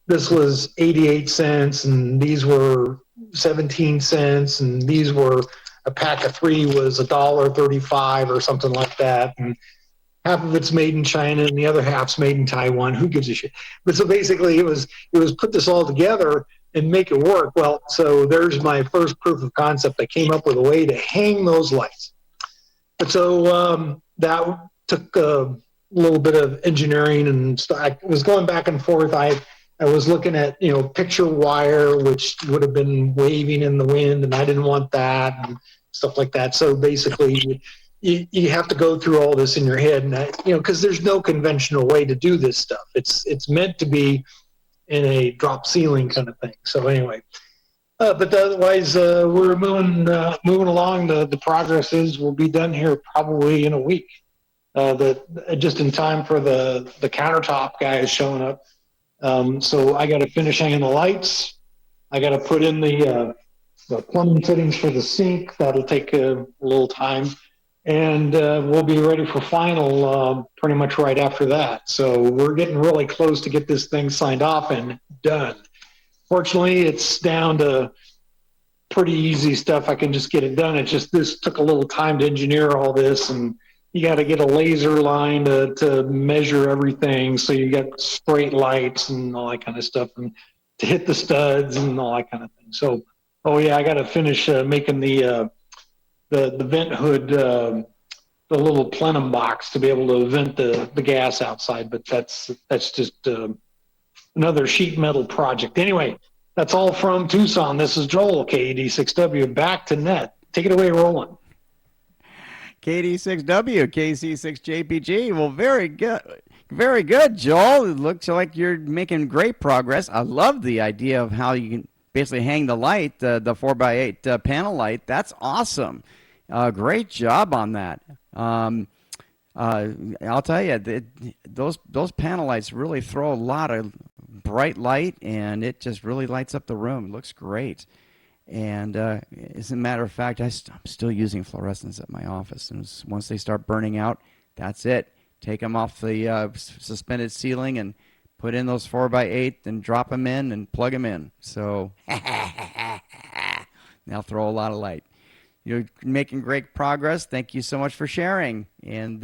R: This was 88 cents, and these were 17 cents, and these were, a pack of 3 was $1.35 or something like that. And half of it's made in China and the other half's made in Taiwan. Who gives a shit? But so basically it was put this all together and make it work. Well, so there's my first proof of concept. I came up with a way to hang those lights. But so that took a little bit of engineering, and I was going back and forth. I was looking at, picture wire, which would have been waving in the wind, and I didn't want that and stuff like that. So basically you have to go through all this in your head, and because there's no conventional way to do this stuff. It's meant to be in a drop ceiling kind of thing. So anyway, but otherwise we're moving along. The progress will be done here probably in a week. Just in time for the countertop guy is showing up. So I got to finish hanging the lights. I got to put in the plumbing fittings for the sink. That'll take a little time. And we'll be ready for final pretty much right after that. So we're getting really close to get this thing signed off and done. Fortunately, it's down to pretty easy stuff. I can just get it done. It's just this took a little time to engineer all this, and you got to get a laser line to measure everything. So you got straight lights and all that kind of stuff, and to hit the studs and all that kind of thing. So, oh yeah, I got to finish making the vent hood, the little plenum box to be able to vent the gas outside. But that's just another sheet metal project. Anyway, that's all from Tucson. This is Joel, KD6W, back to net. Take it away, Roland.
A: KD6W, KC6JPG. Well, very good. Very good, Joel. It looks like you're making great progress. I love the idea of how you can basically hang the light, the 4x8 panel light. That's awesome. Great job on that. I'll tell you, those panel lights really throw a lot of bright light, and it just really lights up the room. It looks great. And as a matter of fact, I'm still using fluorescents at my office. And once they start burning out, that's it. Take them off the suspended ceiling and put in those 4x8 and drop them in and plug them in. So they'll throw a lot of light. You're making great progress. Thank you so much for sharing. And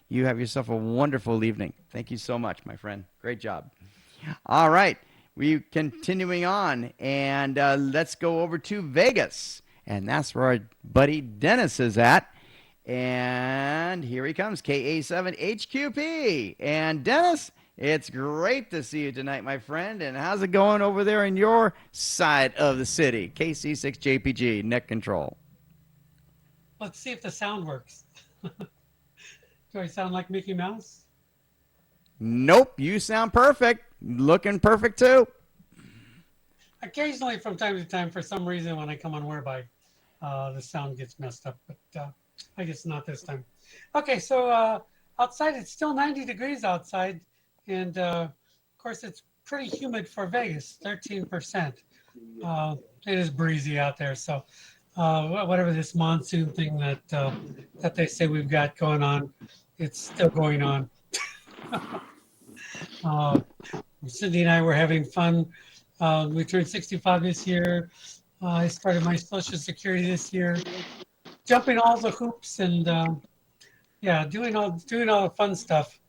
A: you have yourself a wonderful evening. Thank you so much, my friend. Great job. All right. We're continuing on, and let's go over to Vegas. And that's where our buddy Dennis is at. And here he comes, KA7HQP. And Dennis, it's great to see you tonight, my friend. And how's it going over there in your side of the city? KC6JPG, net control.
S: Let's see if the sound works. Do I sound like Mickey Mouse?
A: Nope, you sound perfect. Looking perfect too.
S: Occasionally, from time to time, for some reason, when I come on Whereby, the sound gets messed up, but I guess not this time. Okay, so outside, it's still 90 degrees outside, and of course, it's pretty humid for Vegas, 13%. It is breezy out there, so whatever this monsoon thing that they say we've got going on, it's still going on. Cindy and I were having fun. We turned 65 this year. I started my Social Security this year, jumping all the hoops and yeah, doing all the fun stuff.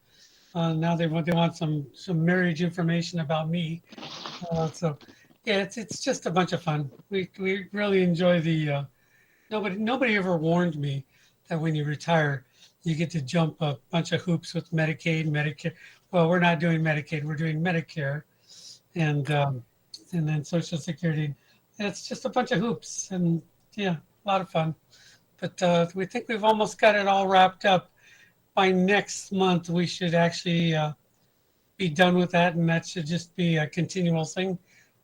S: Now they want some marriage information about me. So yeah, it's just a bunch of fun. We really enjoy the. Nobody ever warned me that when you retire, you get to jump a bunch of hoops with Medicaid, Medicare. Well, we're not doing Medicaid. We're doing Medicare, and then Social Security. And it's just a bunch of hoops, and yeah, a lot of fun. But we think we've almost got it all wrapped up. By next month, we should actually be done with that, and that should just be a continual thing.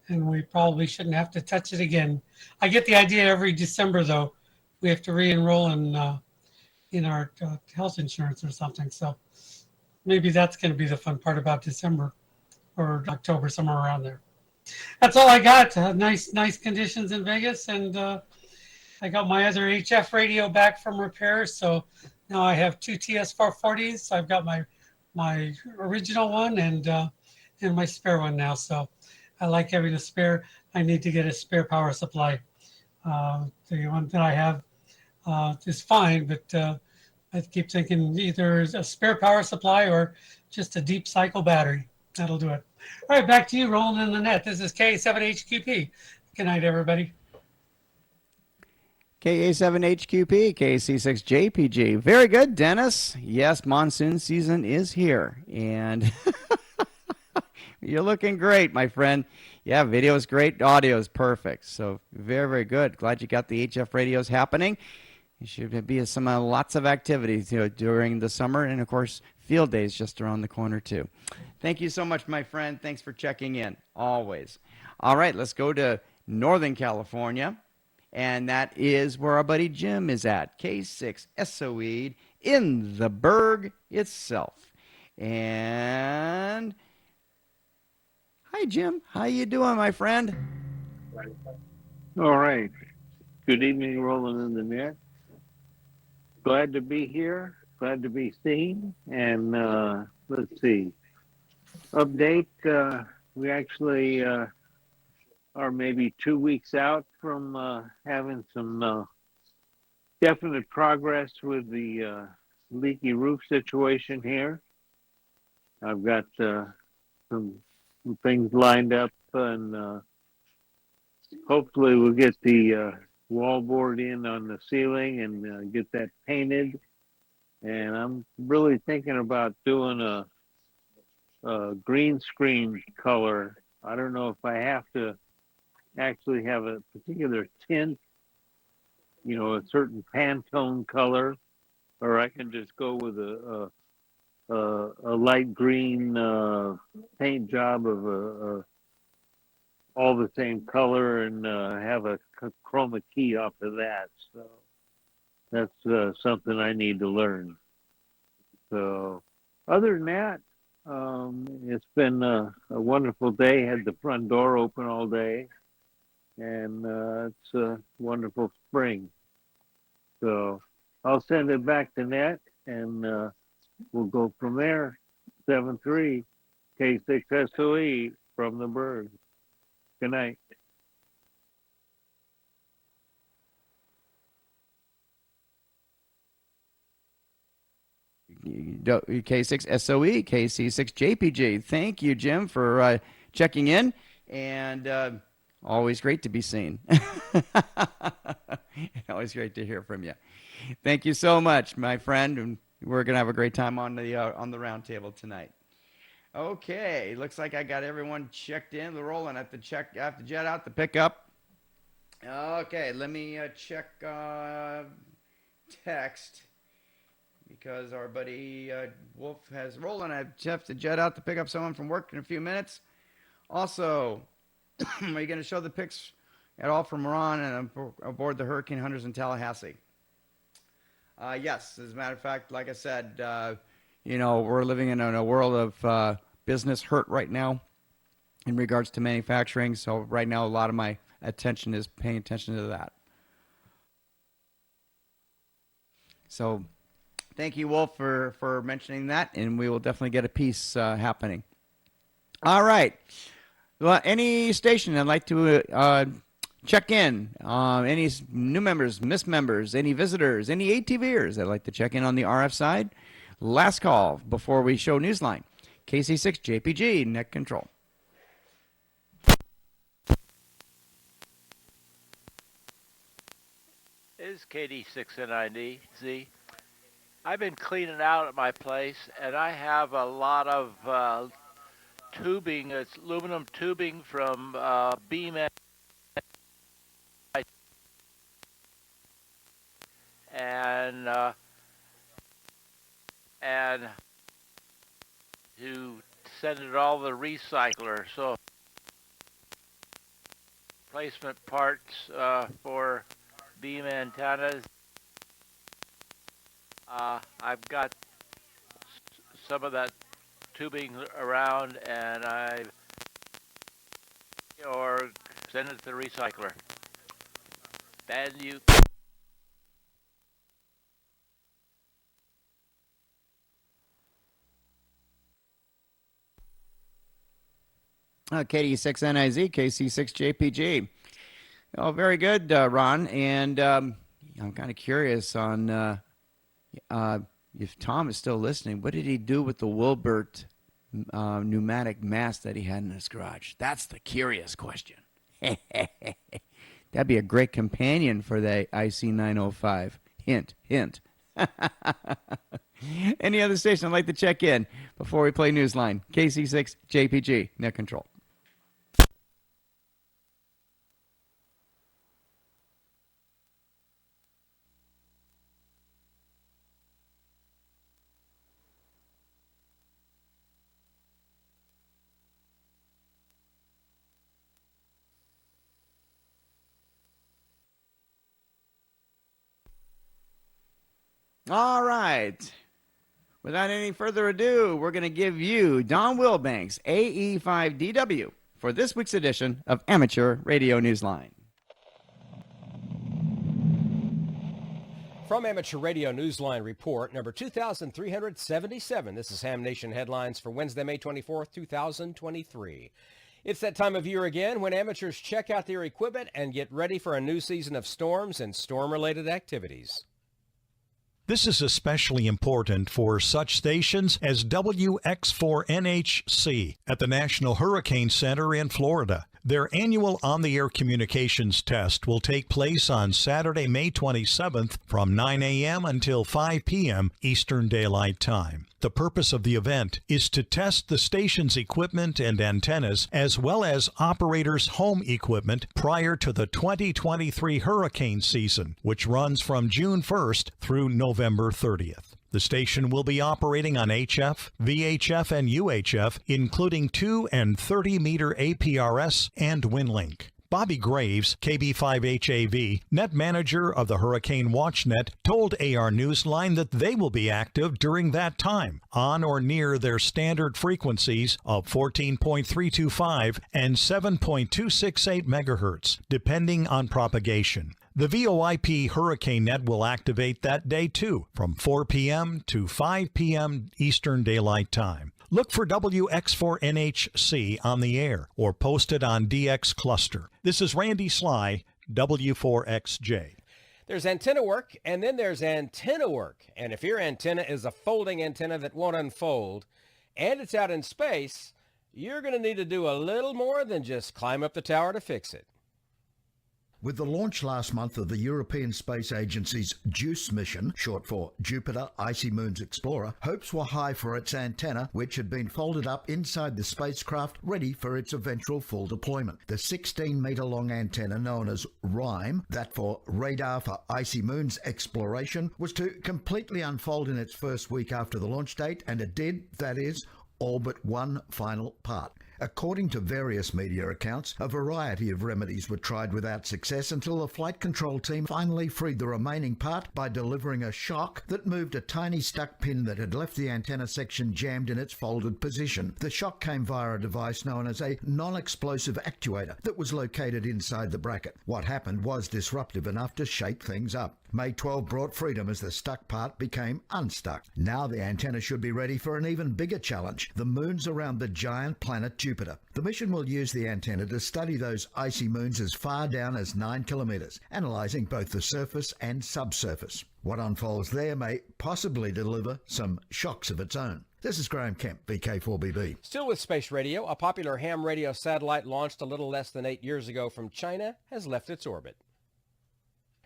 S: And we probably shouldn't have to touch it again. I get the idea every December, though, we have to re-enroll in our health insurance or something. So maybe that's going to be the fun part about December or October, somewhere around there. That's all I got. Nice conditions in Vegas, and I got my other HF radio back from repair, so now I have two TS440s. So I've got my original one and my spare one now. So I like having a spare. I need to get a spare power supply. The one that I have is fine, but I keep thinking either a spare power supply or just a deep cycle battery. That'll do it. All right, back to you, rolling in the net. This is K7HQP. Good night, everybody.
A: KA7HQP, KC6JPG. Very good, Dennis. Yes, monsoon season is here, and you're looking great, my friend. Yeah, video is great, audio is perfect. So very, very good. Glad you got the HF radios happening. There should be some lots of activities during the summer, and of course, field days just around the corner too. Thank you so much, my friend. Thanks for checking in, always. All right, let's go to Northern California, and that is where our buddy Jim is at, K6SOE in the Berg itself. And hi, Jim. How you doing, my friend?
T: All right. Good evening, rolling in the net. Glad to be here. Glad to be seen. And let's see. Update. We actually are maybe 2 weeks out from having some definite progress with the leaky roof situation here. I've got some things lined up, and hopefully we'll get the wallboard in on the ceiling and get that painted. And I'm really thinking about doing a green screen color. I don't know if I have to actually have a particular tint, a certain Pantone color, or I can just go with a light green paint job of all the same color and have a chroma key off of that. So that's something I need to learn. So other than that, it's been a wonderful day. Had the front door open all day, and it's a wonderful spring. So I'll send it back to Net, and we'll go from there. 7-3 K6SOE from the Berg. Good night.
A: K6SOE, KC6JPG. Thank you, Jim, for checking in, and always great to be seen. Always great to hear from you. Thank you so much, my friend, and we're gonna have a great time on the round table tonight. Okay, looks like I got everyone checked in. They're rolling at the check. I have to jet out the pickup. Okay, let me check text because our buddy Wolf has rolling. I have to jet out to pick up someone from work in a few minutes. Also, are you going to show the pics at all from Ron and aboard the Hurricane Hunters in Tallahassee? Yes, as a matter of fact, like I said, we're living in a world of business hurt right now in regards to manufacturing. So right now, a lot of my attention is paying attention to that. So thank you, Wolf, for mentioning that, and we will definitely get a piece happening. All right. Well, any station I'd like to check in, any new members, missed members, any visitors, any ATVers that'd like to check in on the RF side. Last call before we show Newsline. KC6 JPG, net control.
D: Is KD6NIZ. I've been cleaning out at my place, and I have a lot of tubing. It's aluminum tubing from beam and to send it all to the recycler. So replacement parts for beam antennas. I've got some of that tubing around, and or send it to the recycler. And you.
A: KD6NIZ, KC6JPG. Oh, very good, Ron. And I'm kind of curious on if Tom is still listening. What did he do with the Wilbert pneumatic mast that he had in his garage? That's the curious question. That'd be a great companion for the IC905. Hint, hint. Any other station I'd like to check in before we play Newsline? KC6 JPG, net control. All right. Without any further ado, we're going to give you Don Wilbanks, AE5DW, for this week's edition of Amateur Radio Newsline.
U: From Amateur Radio Newsline Report, number 2377, this is Ham Nation Headlines for Wednesday, May 24th, 2023. It's that time of year again when amateurs check out their equipment and get ready for a new season of storms and storm-related activities.
V: This is especially important for such stations as WX4NHC at the National Hurricane Center in Florida. Their annual on-the-air communications test will take place on Saturday, May 27th from 9 a.m. until 5 p.m. Eastern Daylight Time. The purpose of the event is to test the station's equipment and antennas as well as operators' home equipment prior to the 2023 hurricane season, which runs from June 1st through November 30th. The station will be operating on HF, VHF, and UHF, including 2 and 30-meter APRS and WinLink. Bobby Graves, KB5HAV, net manager of the Hurricane WatchNet, told AR Newsline that they will be active during that time, on or near their standard frequencies of 14.325 and 7.268 megahertz, depending on propagation. The VoIP Hurricane Net will activate that day too, from 4 p.m. to 5 p.m. Eastern Daylight Time. Look for WX4NHC on the air or post it on DX Cluster. This is Randy Sly, W4XJ.
U: There's antenna work, and then there's antenna work. And if your antenna is a folding antenna that won't unfold, and it's out in space, you're going to need to do a little more than just climb up the tower to fix it.
W: With the launch last month of the European Space Agency's JUICE mission, short for Jupiter Icy Moons Explorer, hopes were high for its antenna, which had been folded up inside the spacecraft, ready for its eventual full deployment. The 16-meter-long antenna, known as RIME, that for Radar for Icy Moons Exploration, was to completely unfold in its first week after the launch date, and it did, that is, all but one final part. According to various media accounts, a variety of remedies were tried without success until the flight control team finally freed the remaining part by delivering a shock that moved a tiny stuck pin that had left the antenna section jammed in its folded position. The shock came via a device known as a non-explosive actuator that was located inside the bracket. What happened was disruptive enough to shake things up. May 12 brought freedom as the stuck part became unstuck. Now the antenna should be ready for an even bigger challenge, the moons around the giant planet Jupiter. Jupiter. The mission will use the antenna to study those icy moons as far down as 9 kilometres, analysing both the surface and subsurface. What unfolds there may possibly deliver some shocks of its own. This is Graham Kemp, VK4BB.
U: Still with space radio, a popular ham radio satellite launched a little less than 8 years ago from China has left its orbit.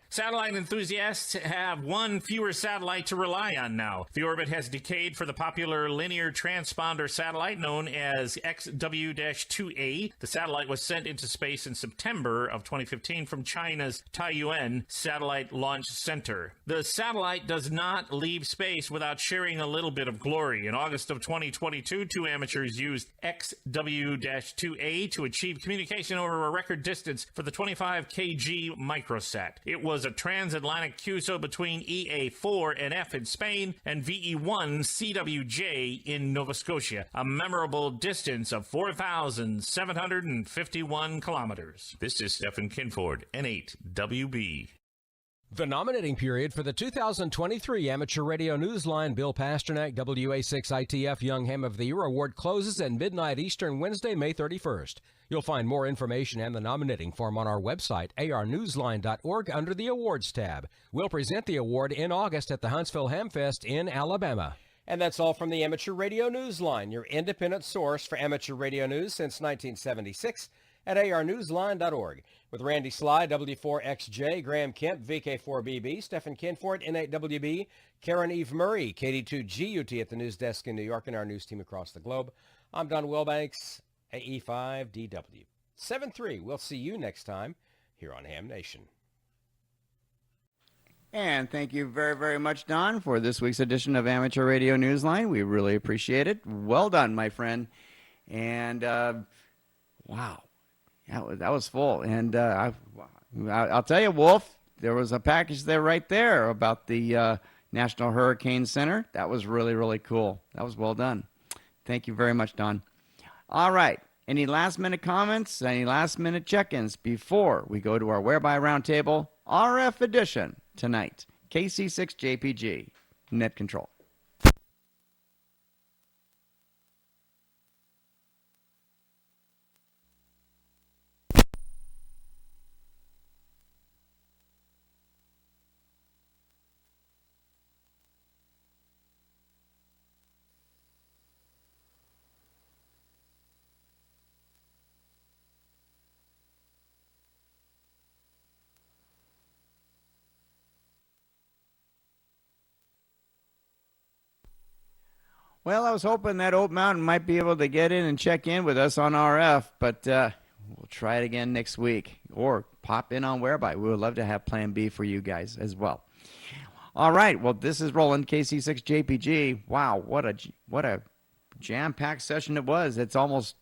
B: Satellite enthusiasts have one fewer satellite to rely on now. The orbit has decayed for the popular linear transponder satellite known as XW-2A. The satellite was sent into space in September of 2015 from China's Taiyuan Satellite Launch Center. The satellite does not leave space without sharing a little bit of glory. In August of 2022, two amateurs used XW-2A to achieve communication over a record distance for the 25 kg microsat. It was a transatlantic QSO between EA4 and F in Spain and VE1 CWJ in Nova Scotia, a memorable distance of 4,751 kilometers. This is Stephen Kinford, N8WB.
U: The nominating period for the 2023 Amateur Radio Newsline Bill Pasternak WA6ITF Young Ham of the Year Award closes at midnight Eastern Wednesday, May 31st. You'll find more information and the nominating form on our website, arnewsline.org, under the Awards tab. We'll present the award in August at the Huntsville Hamfest in Alabama. And that's all from the Amateur Radio Newsline, your independent source for amateur radio news since 1976 at arnewsline.org. With Randy Sly, W4XJ, Graham Kemp, VK4BB, Stephen Kinford, N8WB, Karen Eve Murray, KD2GUT at the news desk in New York, and our news team across the globe. I'm Don Wilbanks, AE5DW. 7-3. We'll see you next time here on Ham Nation.
A: And thank you very, very much, Don, for this week's edition of Amateur Radio Newsline. We really appreciate it. Well done, my friend. And, wow. That was full. And I'll tell you, Wolf, there was a package there right there about the National Hurricane Center. That was really, really cool. That was well done. Thank you very much, Don. All right. Any last-minute comments? Any last-minute check-ins before we go to our Whereby Roundtable RF edition tonight? KC6JPG, Net Control. Well, I was hoping that Oak Mountain might be able to get in and check in with us on RF, but we'll try it again next week or pop in on Whereby. We would love to have Plan B for you guys as well. All right. Well, this is Roland, KC6JPG. Wow, what a jam-packed session it was. It's almost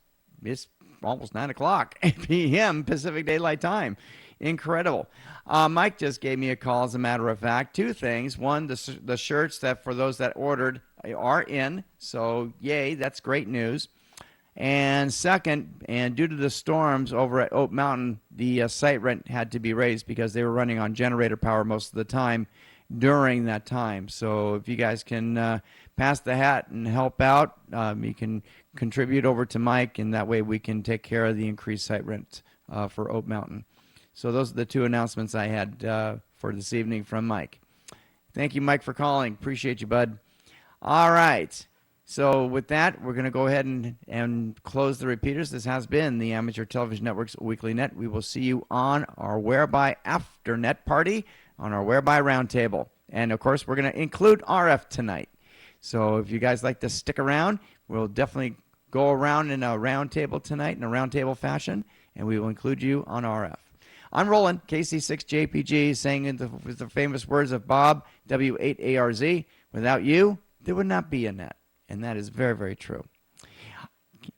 A: 9 o'clock p.m. Pacific Daylight Time. Incredible. Mike just gave me a call, as a matter of fact. Two things. One, the shirts that for those that ordered are in. So, yay, that's great news. And second, and due to the storms over at Oak Mountain, the site rent had to be raised because they were running on generator power most of the time during that time. So if you guys can pass the hat and help out, you can contribute over to Mike, and that way we can take care of the increased site rent for Oak Mountain. So those are the two announcements I had for this evening from Mike. Thank you, Mike, for calling. Appreciate you, bud. All right. So with that, we're going to go ahead and close the repeaters. This has been the Amateur Television Network's Weekly Net. We will see you on our Whereby After Net party, on our Whereby Roundtable. And, of course, we're going to include RF tonight. So if you guys like to stick around, we'll definitely go around in a roundtable tonight in a roundtable fashion, and we will include you on RF. I'm Roland, KC6JPG, saying with the famous words of Bob, W8ARZ, without you, there would not be a net. And that is very, very true.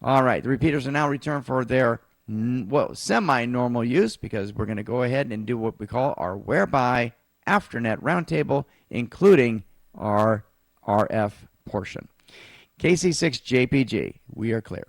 A: All right, the repeaters are now returned for their semi-normal use, because we're going to go ahead and do what we call our Whereby Afternet Roundtable, including our RF portion. KC6JPG, we are clear.